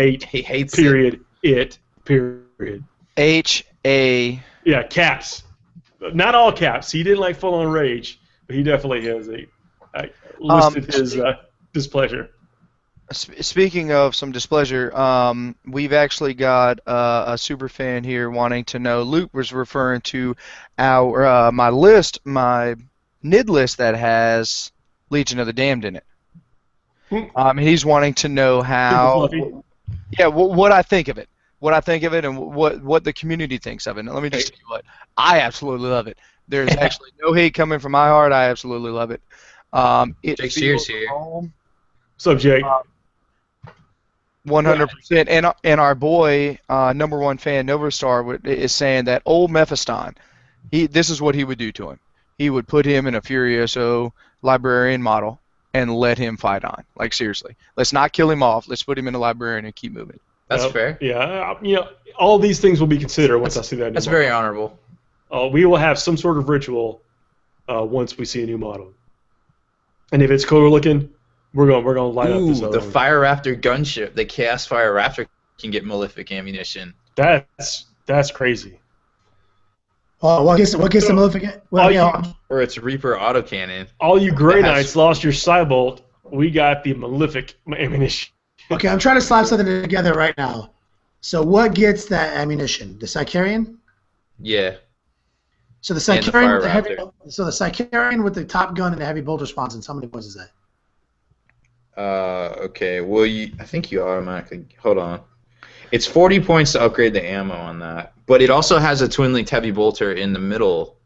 hates period it. Period. HA. Yeah, caps. Not all caps. He didn't like full on rage, but he definitely has listed his displeasure. Speaking of some displeasure, we've actually got a super fan here wanting to know. Luke was referring to my NID list that has Legion of the Damned in it. He's wanting to know how, what I think of it, and what the community thinks of it. Now, let me just tell you what, I absolutely love it. There's actually no hate coming from my heart. I absolutely love it. Jake Sears here. What's up, Jake? 100%, and our boy, number one fan, Novastar, is saying that old Mephiston, this is what he would do to him. He would put him in a Furioso librarian model and let him fight on. Like, seriously. Let's not kill him off. Let's put him in a librarian and keep moving. That's fair. Yeah, all these things will be considered once I see that new That's model. very honorable. We will have some sort of ritual once we see a new model. And if it's cooler looking, we're gonna light up this other the one. Fire Raptor gunship, the Chaos Fire Raptor can get malefic ammunition. That's crazy. What gets the malefic? Or it's Reaper autocannon. All you Grey Knights lost your Cybolt. We got the malefic ammunition. Okay, I'm trying to slap something together right now. So what gets that ammunition? The Sicarian? Yeah. So the Sicarian with the top gun and the heavy bolt response, how many points is that? Okay. Well, I think you automatically. Hold on. It's 40 points to upgrade the ammo on that, but it also has a twin-linked heavy bolter in the middle.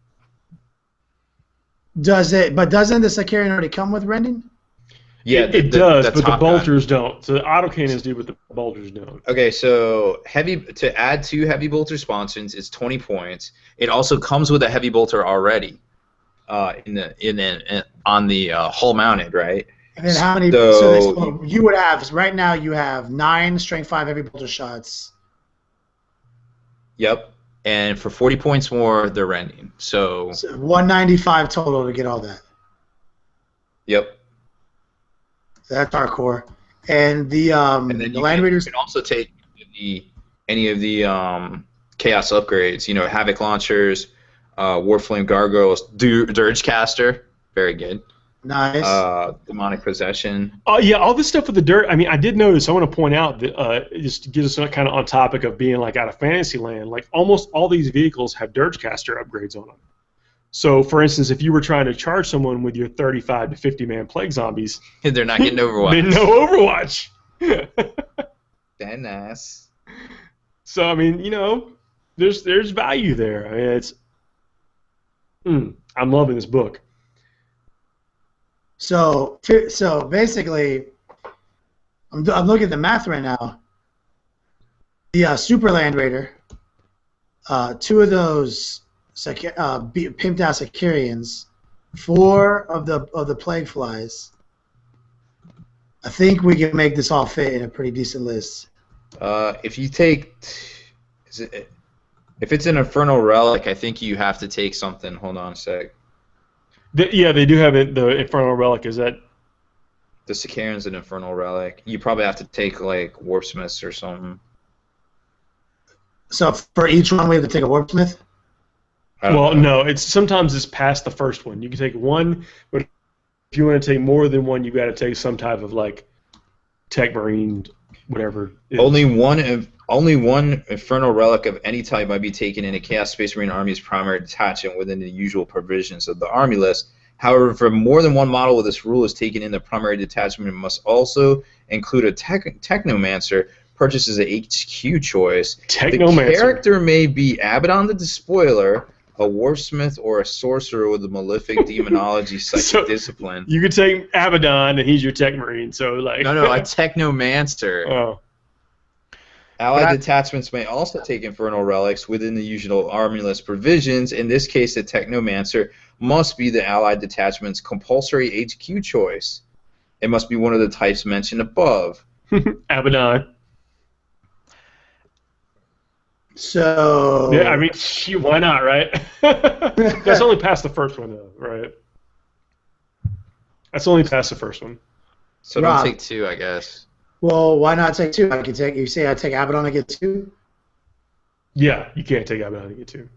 Does it? But doesn't the Sicarian already come with rending? Yeah, it does, but the bolters don't. So the autocannons do, but the bolters don't. Okay, so to add 2 heavy bolter sponsons is 20 points. It also comes with a heavy bolter already, on the hull mounted, right? And then how many? So you would have right now. You have 9 strength 5 heavy bolter shots. Yep, and for 40 points more, they're rending. So 195 total to get all that. Yep. That's hardcore. And the Land Raiders can also take any of the chaos upgrades. Havoc launchers, Warflame gargoyles, Dirge caster, very good. Nice. Demonic possession. Oh yeah, all this stuff with the dirt. I mean, I did notice. I want to point out that just to get us kind of on topic of being like out of Fantasyland. Like almost all these vehicles have Dirge caster upgrades on them. So, for instance, if you were trying to charge someone with your 35 to 50 man plague zombies, they're not getting Overwatch. no Overwatch. That nice. So, I mean, there's value there. I mean, I'm loving this book. So basically, I'm looking at the math right now. The Super Land Raider, 2 of those pimped out Sicarians, 4 of the plague flies. I think we can make this all fit in a pretty decent list. If you take, if it's an Infernal Relic, I think you have to take something. Hold on a sec. Yeah, they do have it. The Infernal Relic is that. The Sicarian's an Infernal Relic. You probably have to take like Warpsmiths or something. So for each one, we have to take a Warpsmith. Well, no. Sometimes it's past the first one. You can take one, but if you want to take more than one, you got to take some type of like Tech Marine, whatever. Only one Infernal Relic of any type might be taken in a Chaos Space Marine Army's primary detachment within the usual provisions of the Army list. However, for more than one model where this rule is taken in the primary detachment, it must also include a Technomancer. Purchases a HQ choice. Technomancer. The character may be Abaddon the Despoiler, a Warsmith, or a sorcerer with a malefic demonology psychic discipline. You could take Abaddon, and he's your Tech Marine. So like. No, a Technomancer. Oh. Allied detachments may also take infernal relics within the usual army list provisions. In this case, the Technomancer must be the Allied detachment's compulsory HQ choice. It must be one of the types mentioned above. Abaddon. So yeah, I mean, why not, right? That's only past the first one, though, right? That's only past the first one. So Rob, don't take 2, I guess. Well, why not take 2? I could take. You say I take Abaddon and get 2? Yeah, you can't take Abaddon to get 2.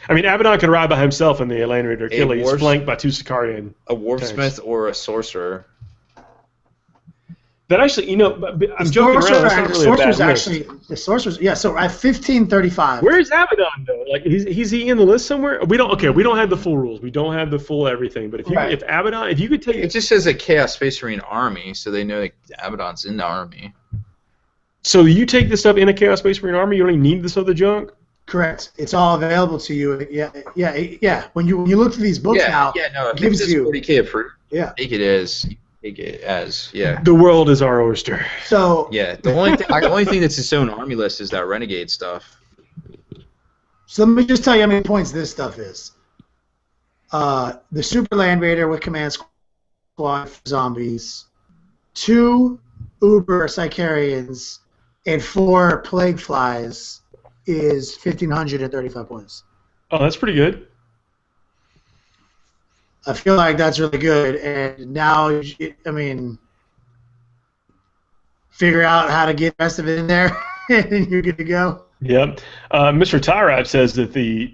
I mean, Abaddon can ride by himself in the Land Raider Achilles, flanked by 2 Sicarian. A Warpsmith or a Sorcerer. That actually, I'm joking around. That's not really a bad list. The Sorcerer's, yeah. So at 1535. Where is Abaddon though? Like, is he in the list somewhere? We don't have the full rules. We don't have the full everything. But if Abaddon, if you could take it, just says a Chaos Space Marine army, so they know that Abaddon's in the army. So you take this stuff in a Chaos Space Marine army. You don't even need this other junk. Correct. It's all available to you. Yeah. When you look through these books now, it gives you 40K approved. Yeah. Take it as. The world is our oyster. So yeah, the only thing that's its own army list is that Renegade stuff. So let me just tell you how many points this stuff is. The Super Land Raider with Command Squad for zombies, 2 Uber Sicarians, and 4 Plague Flies is 1,535 points. Oh, that's pretty good. I feel like that's really good, and now, I mean, figure out how to get the rest of it in there, and you're good to go. Yep. Mr. Tyrad says that the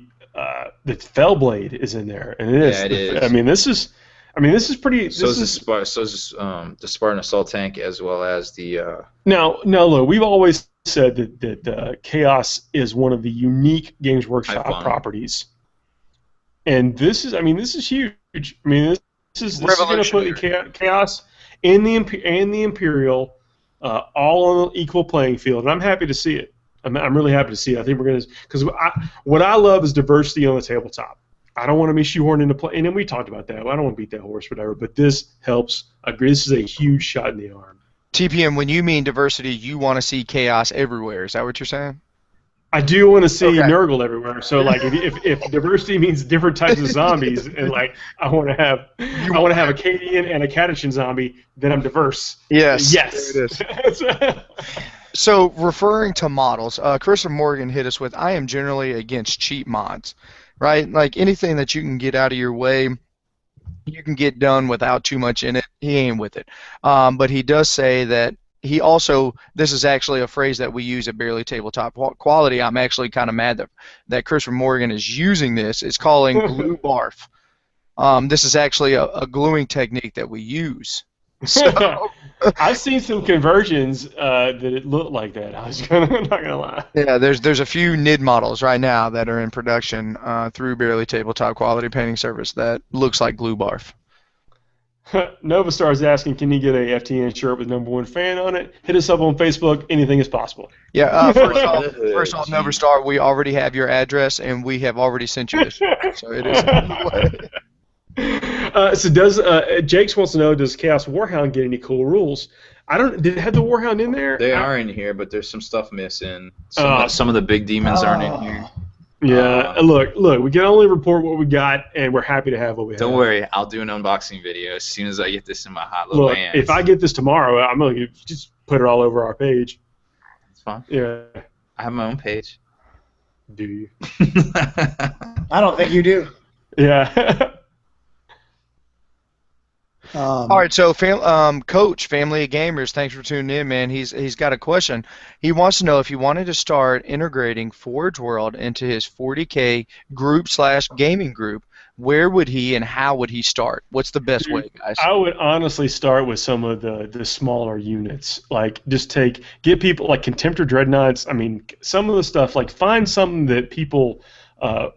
Fellblade is in there, and it is. Yeah, it is. I mean, this is pretty. So is the Spartan assault tank as well as the. Now, look, we've always said that Chaos is one of the unique Games Workshop properties, and this is huge. I mean, this is going to put Chaos and the Imperial all on an equal playing field, and I'm happy to see it. I'm really happy to see it. I think we're going to, because what I love is diversity on the tabletop. I don't want to be shoehorned into play, and then we talked about that. I don't want to beat that horse, whatever. But this helps. I agree. This is a huge shot in the arm. TPM, when you mean diversity, you want to see Chaos everywhere. Is that what you're saying? I do want to see Nurgle everywhere. So, like, if diversity means different types of zombies, and like I want to have a Cadian and a Catachan zombie, then I'm diverse. Yes. There it is. So, referring to models, Christopher Morgan hit us with, I am generally against cheap mods, right? Like, anything that you can get out of your way, you can get done without too much in it. He ain't with it. But he does say that he also, this is actually a phrase that we use at Barely Tabletop Quality. I'm actually kind of mad that Christopher Morgan is using this. It's calling glue barf. This is actually a gluing technique that we use. So, I've seen some conversions that it looked like that. I'm not gonna lie. Yeah, there's a few NID models right now that are in production through Barely Tabletop Quality Painting Service that looks like glue barf. Nova Star is asking, can you get a FTN shirt with #1 fan on it? Hit us up on Facebook. Anything is possible. Yeah. First off, Nova Star, we already have your address and we have already sent you the shirt, so it is on the way. So does Jakes wants to know, does Chaos Warhound get any cool rules? Did it have the Warhound in there? They are in here, but there's some stuff missing. Some of the big demons aren't in here. Yeah, look, we can only report what we got, and we're happy to have what we have. Don't worry, I'll do an unboxing video as soon as I get this in my hot little hands. If I get this tomorrow, I'm going to just put it all over our page. It's fine. Yeah. I have my own page. Do you? I don't think you do. Yeah. All right, so Coach, Family of Gamers, thanks for tuning in, man. He's got a question. He wants to know if he wanted to start integrating Forge World into his 40K group/gaming group, where would he and how would he start? What's the best way, guys? I would honestly start with some of the smaller units. Like, just get people like Contemptor Dreadnoughts. I mean, some of the stuff, like, find something that people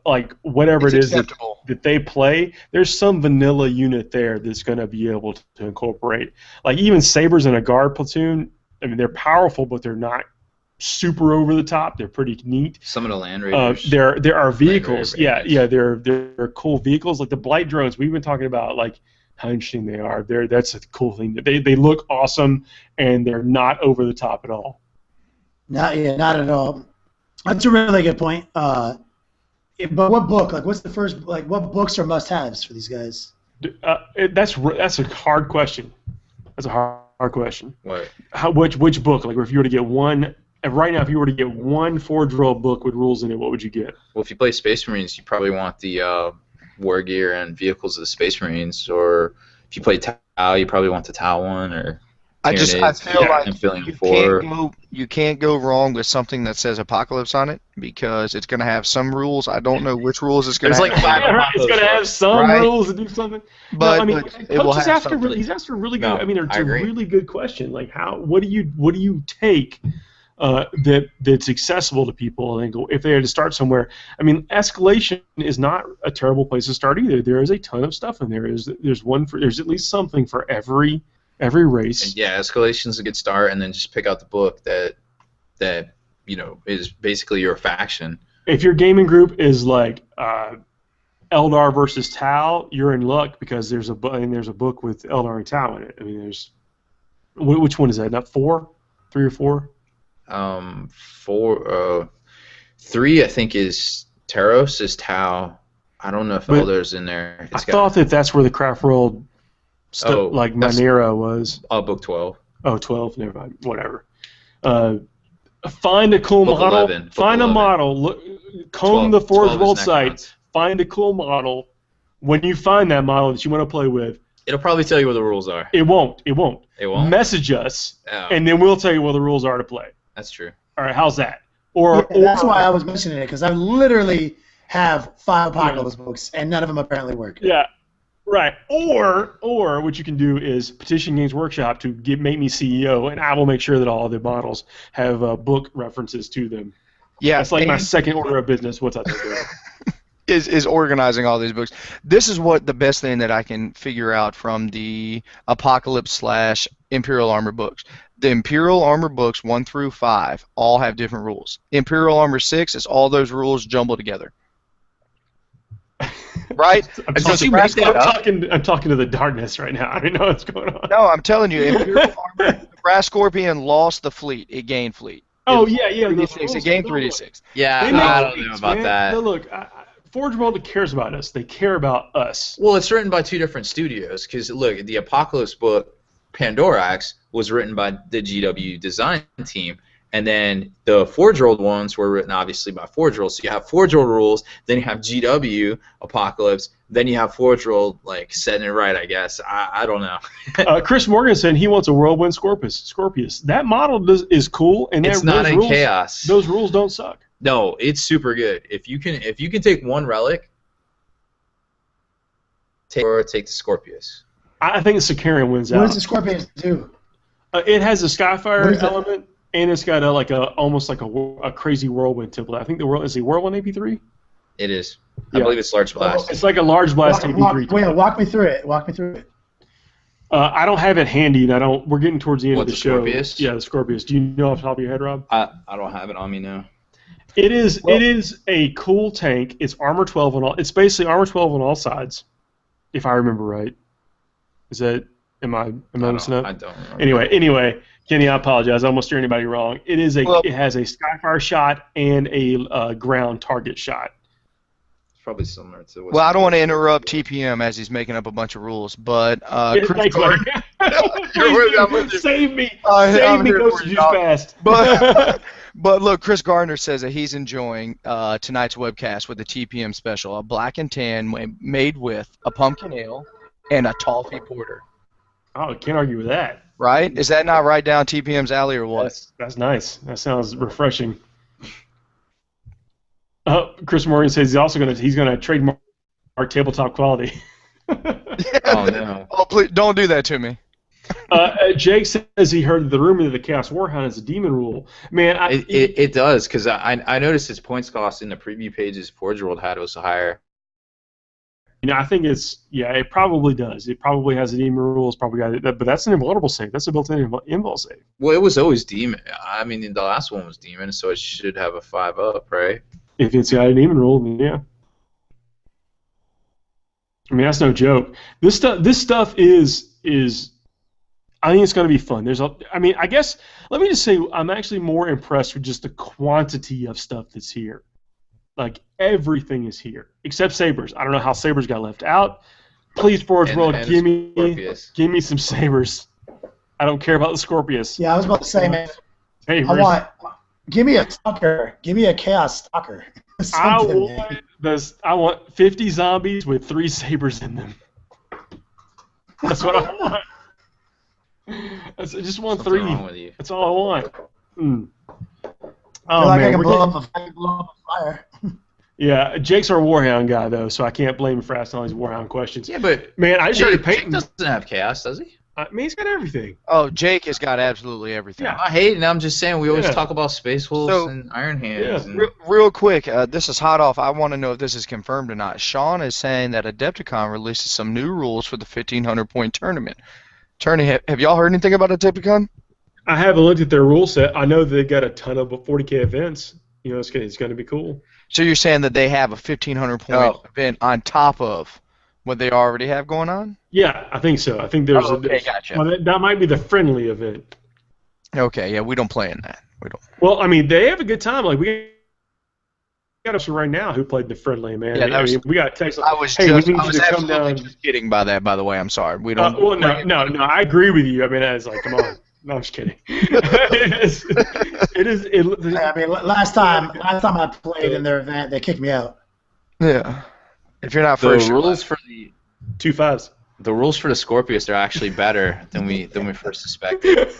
like whatever it is that they play, there's some vanilla unit there that's going to be able to incorporate. Like, even Sabers in a guard platoon, I mean, they're powerful, but they're not super over the top. They're pretty neat. Some of the Land Raiders. There are vehicles. Yeah, they're cool vehicles. Like the Blight drones, we've been talking about, like, how interesting they are. That's a cool thing. They look awesome, and they're not over the top at all. Not at all. That's a really good point. But what book? Like, what's the first? Like, what books are must-haves for these guys? That's a hard question. That's a hard question. What? Which book? Like, if you were to get one, right now, if you were to get one Forge World book with rules in it, what would you get? Well, if you play Space Marines, you probably want the War Gear and Vehicles of the Space Marines, or if you play Tau, you probably want the Tau one, or I feel like you can't go wrong with something that says Apocalypse on it, because it's going to have some rules. I don't know which rules it's going to have. It's going to have some rules to do something. But no, I mean, Coach he's asking a really good. I mean, it's a really good question. Like, what do you take that's accessible to people, and go, if they had to start somewhere? I mean, escalation is not a terrible place to start either. There is a ton of stuff in there. There's at least something for every race. And yeah, escalation's a good start, and then just pick out the book that is basically your faction. If your gaming group is like Eldar versus Tau, you're in luck, because there's a book with Eldar and Tau in it. I mean, there's which one is that? Not 4, 3 or 4? 3 I think is Taros is Tau. I don't know if Eldar's in there. I thought that's where the craft world. Like Manera was. Book 12. Oh, 12. Never mind. Whatever. Find a cool book model. 11. Find 11. a model. Comb the Forge World site. Find a cool model. When you find that model that you want to play with, it'll probably tell you what the rules are. It won't. It won't? Message us, and then we'll tell you what the rules are to play. That's true. All right, how's that? That's why I was mentioning it, because I literally have 5 Apocalypse books, and none of them apparently work. Yeah. Right, or what you can do is petition Games Workshop to make me CEO, and I will make sure that all of the models have book references to them. Yeah, that's like my second order of business. What's that doing? Is organizing all these books. This is what the best thing that I can figure out from the Apocalypse / Imperial Armor books. The Imperial Armor books 1 through 5 all have different rules. Imperial Armor 6 is all those rules jumbled together. Right? I'm talking to the darkness right now. I don't know what's going on. No, I'm telling you, Imperial Armor, Brass Scorpion lost the fleet. It gained fleet. Oh, yeah. 3d6. It gained 3d6. Yeah, I don't know about that. No, look, Forge World cares about us. They care about us. Well, it's written by 2 different studios, because, look, the Apocalypse book, Pandorax, was written by the GW design team, and then the Forge World ones were written, obviously, by Forge World. So you have Forge World rules, then you have GW Apocalypse, then you have Forge World, like, setting it right, I guess. I don't know. Chris Morgan said he wants a Whirlwind Scorpius. That model is cool, and it's not in Chaos. Those rules don't suck. No, it's super good. If you can take one relic, take the Scorpius. I think the Sicarian wins out. What does the Scorpius do? It has a Skyfire element, and it's got almost like a crazy Whirlwind template. I think is the Whirlwind AP3. It is. I believe it's Large Blast. It's like a Large Blast AP3. Walk me through it. I don't have it handy, and we're getting towards the end of the show. Scorpius? Yeah, the Scorpius. Do you know off the top of your head, Rob? I don't have it on me now. It is a cool tank. It's armor 12 on all. It's basically armor 12 on all sides, if I remember right. Is that am I messing up? I don't remember. Anyway, Kenny, I apologize. I almost steered anybody wrong. It has a Skyfire shot and a ground target shot. It's probably similar to. Well, I don't want to interrupt TPM as he's making up a bunch of rules, but Chris Gardner. Save me, Coach Juice Fast. But look, Chris Gardner says that he's enjoying tonight's webcast with the TPM special, a black and tan made with a pumpkin ale and a toffee porter. Oh, can't argue with that. Right? Is that not right down TPM's alley or what? That's nice. That sounds refreshing. Chris Morgan says he's gonna trademark our tabletop quality. Oh no! Oh please, don't do that to me. Jake says he heard the rumor that the Chaos Warhound is a demon rule. Man, it does, because I noticed its points cost in the preview pages Forge World had was higher. I think it probably does. It probably has a demon rule. It's probably got it, but that's an invulnerable save. That's a built-in invul save. Well, it was always demon. I mean, the last one was demon, so it should have a 5-up, right? If it's got a demon rule, then yeah. I mean, that's no joke. This stuff is I think it's going to be fun. I guess, let me just say, I'm actually more impressed with just the quantity of stuff that's here. Like, everything is here, except Sabres. I don't know how Sabres got left out. Please, Forge World, give me some Sabres. I don't care about the Scorpius. Yeah, I was about to say, man. Sabres. Give me a stalker. Give me a chaos stalker. I want 50 zombies with 3 Sabres in them. That's what I want. I just want Something 3. wrong with you. That's all I want. I feel like I can blow up a fire. Yeah, Jake's our Warhound guy, though, so I can't blame him for asking all these Warhound questions. Yeah, but man, I started painting. Jake doesn't have chaos, does he? I mean, he's got everything. Oh, Jake has got absolutely everything. Yeah, I hate it. I'm just saying we always talk about Space Wolves and Iron Hands. Yeah. Real quick, this is hot off. I want to know if this is confirmed or not. Sean is saying that Adepticon releases some new rules for the 1,500-point tournament. Turney, have y'all heard anything about Adepticon? I haven't looked at their rule set. I know they've got a ton of 40K events. You know, it's going to be cool. So you're saying that they have a 1,500-point event on top of what they already have going on? Yeah, I think so. I think there's gotcha. Well, that might be the friendly event. Okay, yeah, we don't play in that. We don't. Well, I mean, they have a good time. Like, we got us right now who played the friendly, man. Yeah, we got text. I was just kidding by that, by the way. I'm sorry. We don't. Well, no. I agree with you. I mean, it's like, come on. No, I'm just kidding. It is. I mean, last time I played in their event, they kicked me out. Yeah. If you're not first, the rules for the 2 5s. The rules for the Scorpius are actually better than we first suspected.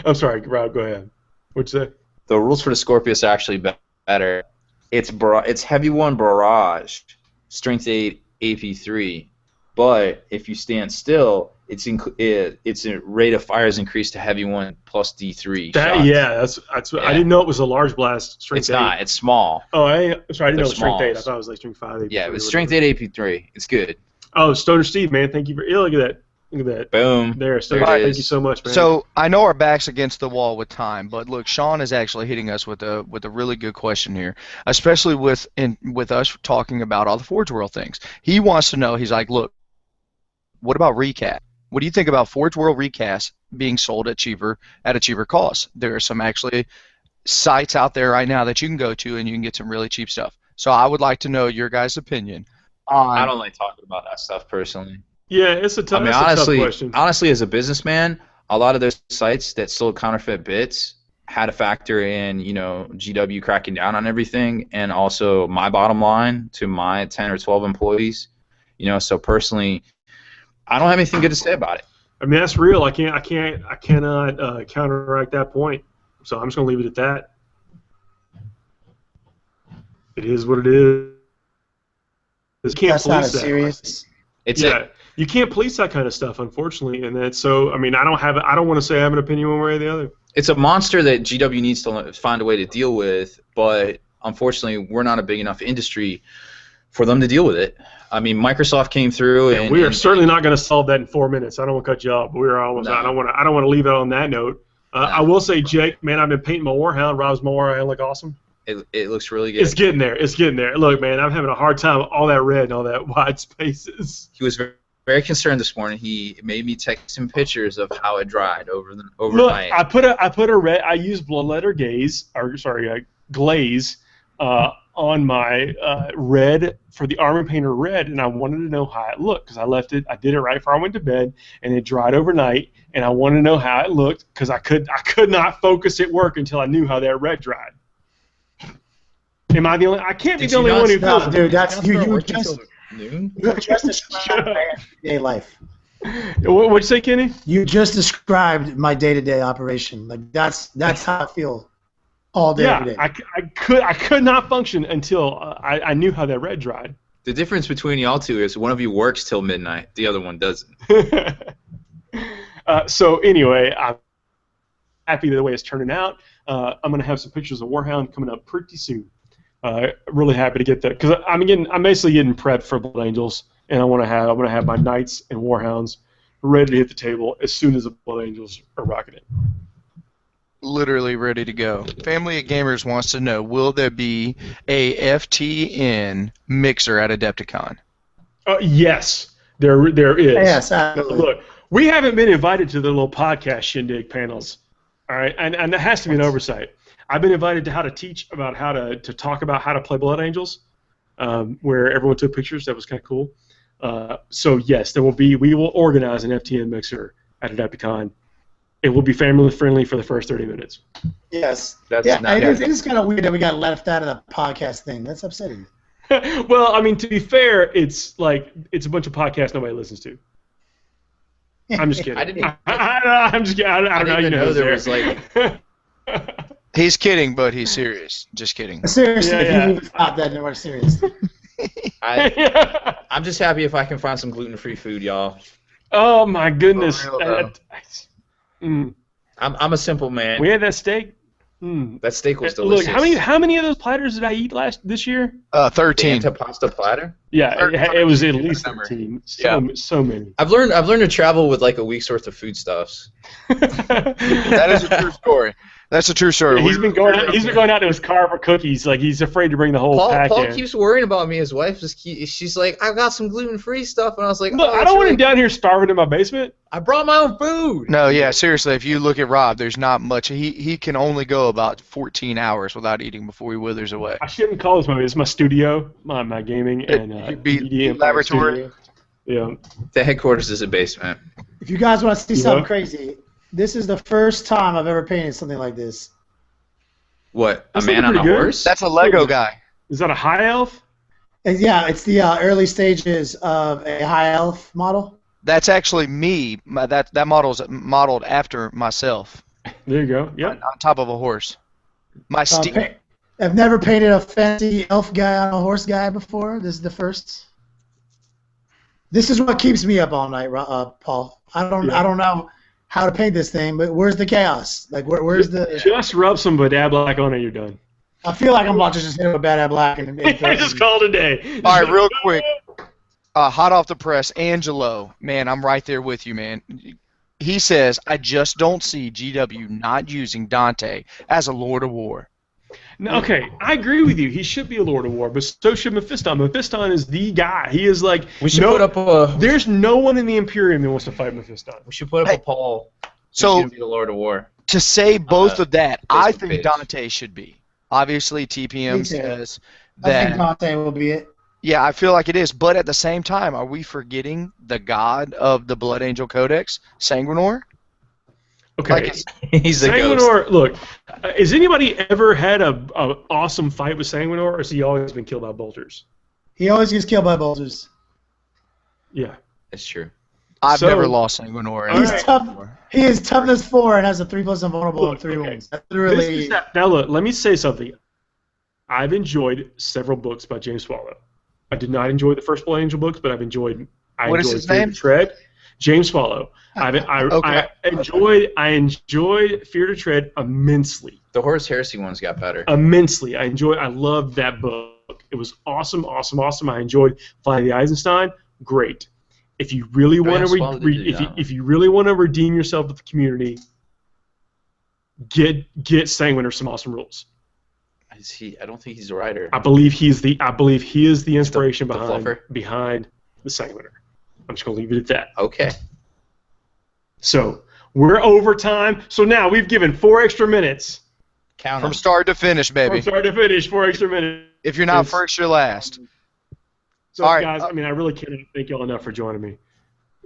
I'm sorry, Rob. Go ahead. What'd you say? The rules for the Scorpius are actually better. It's heavy 1 barrage, strength 8, AP 3, but if you stand still, its rate of fire is increased to heavy 1 plus D3. That's I didn't know it was a large blast. Strength 8. It's not. It's small. Oh, sorry. I didn't know it was strength 8. I Smalls. thought it was like strength 5. Yeah, it was strength 8, AP 3. It's good. Oh, Stoner Steve, man, thank you for. Look at that. Look at that. Boom. There, Stoner. Thank you so much, man. So I know our back's against the wall with time, but look, Sean is actually hitting us with a really good question here, especially with us talking about all the Forge World things. He wants to know. He's like, look, what about recap? What do you think about Forge World recast being sold at a cheaper cost? There are some actually sites out there right now that you can go to and you can get some really cheap stuff. So I would like to know your guys' opinion. I don't like talking about that stuff personally. Yeah, it's a tough question. Honestly, as a businessman, a lot of those sites that sold counterfeit bits had to factor in, GW cracking down on everything, and also my bottom line to my 10 or 12 employees. So personally, I don't have anything good to say about it. I mean, that's real. I cannot counteract that point. So I'm just gonna leave it at that. It is what it is. You can't That's police not that. serious. You can't police that kind of stuff, unfortunately, and that's so. I mean, I don't want to say I have an opinion one way or the other. It's a monster that GW needs to find a way to deal with, but unfortunately, we're not a big enough industry for them to deal with it. I mean, Microsoft came through, and we are certainly not going to solve that in 4 minutes. I don't want to cut you off, but we're almost. No. I don't want to leave it on that note. I will say, Jake, man, I've been painting my Warhound. Rob's my Warhound look awesome. It looks really good. It's getting there. Look, man, I'm having a hard time with all that red and all that wide spaces. He was very concerned this morning. He made me text him pictures of how it dried overnight. Look, I put a red. I used bloodletter glaze on my red for the Armor Painter red, and I wanted to know how it looked because I did it right before I went to bed, and it dried overnight, and I wanted to know how it looked because I could not focus at work until I knew how that red dried. Am I the only? I can't be the only one who feels it. Dude, that's you just described my everyday life. What'd you say, Kenny? You just described my day-to-day operation. Like that's how I feel all day, every day. I could not function until I knew how that red dried. The difference between y'all two is one of you works till midnight, the other one doesn't. So anyway, I'm happy the way it's turning out. I'm gonna have some pictures of Warhound coming up pretty soon. Really happy to get that because I'm basically getting prepped for Blood Angels, and I'm gonna have my Knights and Warhounds ready to hit the table as soon as the Blood Angels are rocking it. Literally ready to go. Family of Gamers wants to know: will there be a FTN mixer at Adepticon? Yes, there is. Yes, absolutely. Look, We haven't been invited to the little podcast shindig panels, all right, and that has to be an oversight. I've been invited to how to teach about how to talk about how to play Blood Angels, where everyone took pictures. That was kind of cool. So yes, we will organize an FTN mixer at Adepticon. It will be family friendly for the first 30 minutes. Yes. It is kind of weird that we got left out of the podcast thing. That's upsetting. Well, I mean, to be fair, it's a bunch of podcasts nobody listens to. I'm just kidding. I'm just kidding. I don't know. You know there was like. He's kidding, but he's serious. Just kidding. Seriously, if you stop that, then we're serious. I'm just happy if I can find some gluten-free food, y'all. Oh my goodness. I'm a simple man. We had that steak. That steak was delicious. Look, how many of those platters did I eat this year? 13. The antipasta platter? Yeah, it was at least 13. So many. I've learned to travel with like a week's worth of foodstuffs. That is a true story. That's a true story. He's been going out to his car for cookies. Like he's afraid to bring the whole pack in. Paul keeps worrying about me. His wife she's like, I've got some gluten-free stuff, and I was like, look, I don't want him down here starving in my basement. I brought my own food. No, yeah, seriously. If you look at Rob, there's not much. He can only go about 14 hours without eating before he withers away. I shouldn't call this my. It's my studio, my gaming and media laboratory. Yeah. The headquarters is a basement. If you guys want to see something crazy, this is the first time I've ever painted something like this. What? A man on a horse? That's a Lego guy. Is that a high elf? Yeah, it's the early stages of a high elf model. That's actually me. That model's modeled after myself. There you go. Yeah. On top of a horse. My steed. I've never painted a fancy elf guy on a horse guy before. This is the first. This is what keeps me up all night, Paul. I don't know how to paint this thing, but where's the chaos? Like, where's the... Just rub some Badab Black on it, you're done. I feel like I'm about to just hit it with Badab Black. I just called it a day. All right, real quick. Hot off the press, Angelo. Man, I'm right there with you, man. He says, I just don't see GW not using Dante as a Lord of War. No, okay, I agree with you. He should be a Lord of War, but so should Mephiston. Mephiston is the guy. He is like... We should put up a... There's no one in the Imperium that wants to fight Mephiston. We should put up a poll. So, who's going to be the Lord of War. To say both of that, I think Dante should be. Obviously, TPM says that... I think Dante will be it. Yeah, I feel like it is. But at the same time, are we forgetting the god of the Blood Angel Codex, Sanguinor? Okay, he's a Sanguinor. ghost. Look, has anybody ever had a awesome fight with Sanguinor, or has he always been killed by bolters? He always gets killed by bolters. Yeah, that's true. I've never lost Sanguinor. He's tough. He is toughness 4 and has a 3+ invulnerable and 3 wounds. That's literally. Now look, let me say something. I've enjoyed several books by James Swallow. I did not enjoy the first Blood Angel books, but I've enjoyed. What is his name? Tread. James Swallow. I enjoyed Fear to Tread immensely. The Horus Heresy ones got better. Immensely. I loved that book. It was awesome. I enjoyed Fly the Eisenstein. Great. If you really want to if you really want to redeem yourself with the community, get Sanguinor some awesome rules. I don't think he's a writer. I believe he is the inspiration behind the Sanguinor. I'm just going to leave it at that. Okay. So, we're over time. So now we've given 4 extra minutes. Count from start to finish, baby. From start to finish, 4 extra minutes. If you're not first, you're last. So, all right, guys, I really can't thank y'all enough for joining me.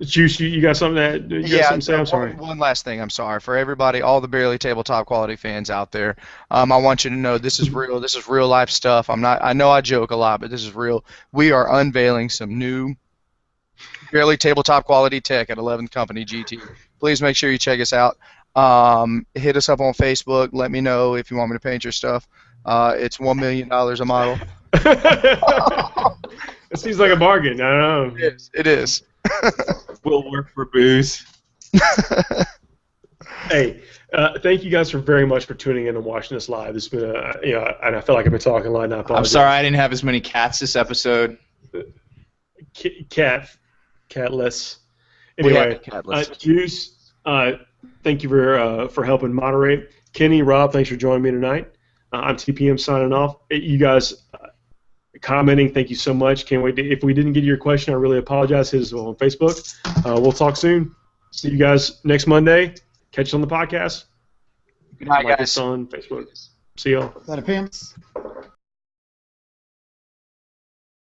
Juice, you got something to say? I'm sorry. One last thing. I'm sorry. For everybody, all the Barely Tabletop Quality fans out there, I want you to know this is real. This is real life stuff. I know I joke a lot, but this is real. We are unveiling some new Barely Tabletop Quality tech at 11th Company GT. Please make sure you check us out. Hit us up on Facebook. Let me know if you want me to paint your stuff. It's $1 million a model. It seems like a bargain. I don't know. It is. We'll work for booze. Hey, thank you guys very much for tuning in and watching us live. It's been and I feel like I've been talking a lot now. I'm sorry I didn't have as many cats this episode. Catless. Anyway, Juice, thank you for helping moderate. Kenny, Rob, thanks for joining me tonight. I'm TPM signing off. You guys commenting, thank you so much. Can't wait. If we didn't get your question, I really apologize. Hit us on Facebook. We'll talk soon. See you guys next Monday. Catch you on the podcast. Good night, like guys. us on Facebook. See y'all. Later, pimps.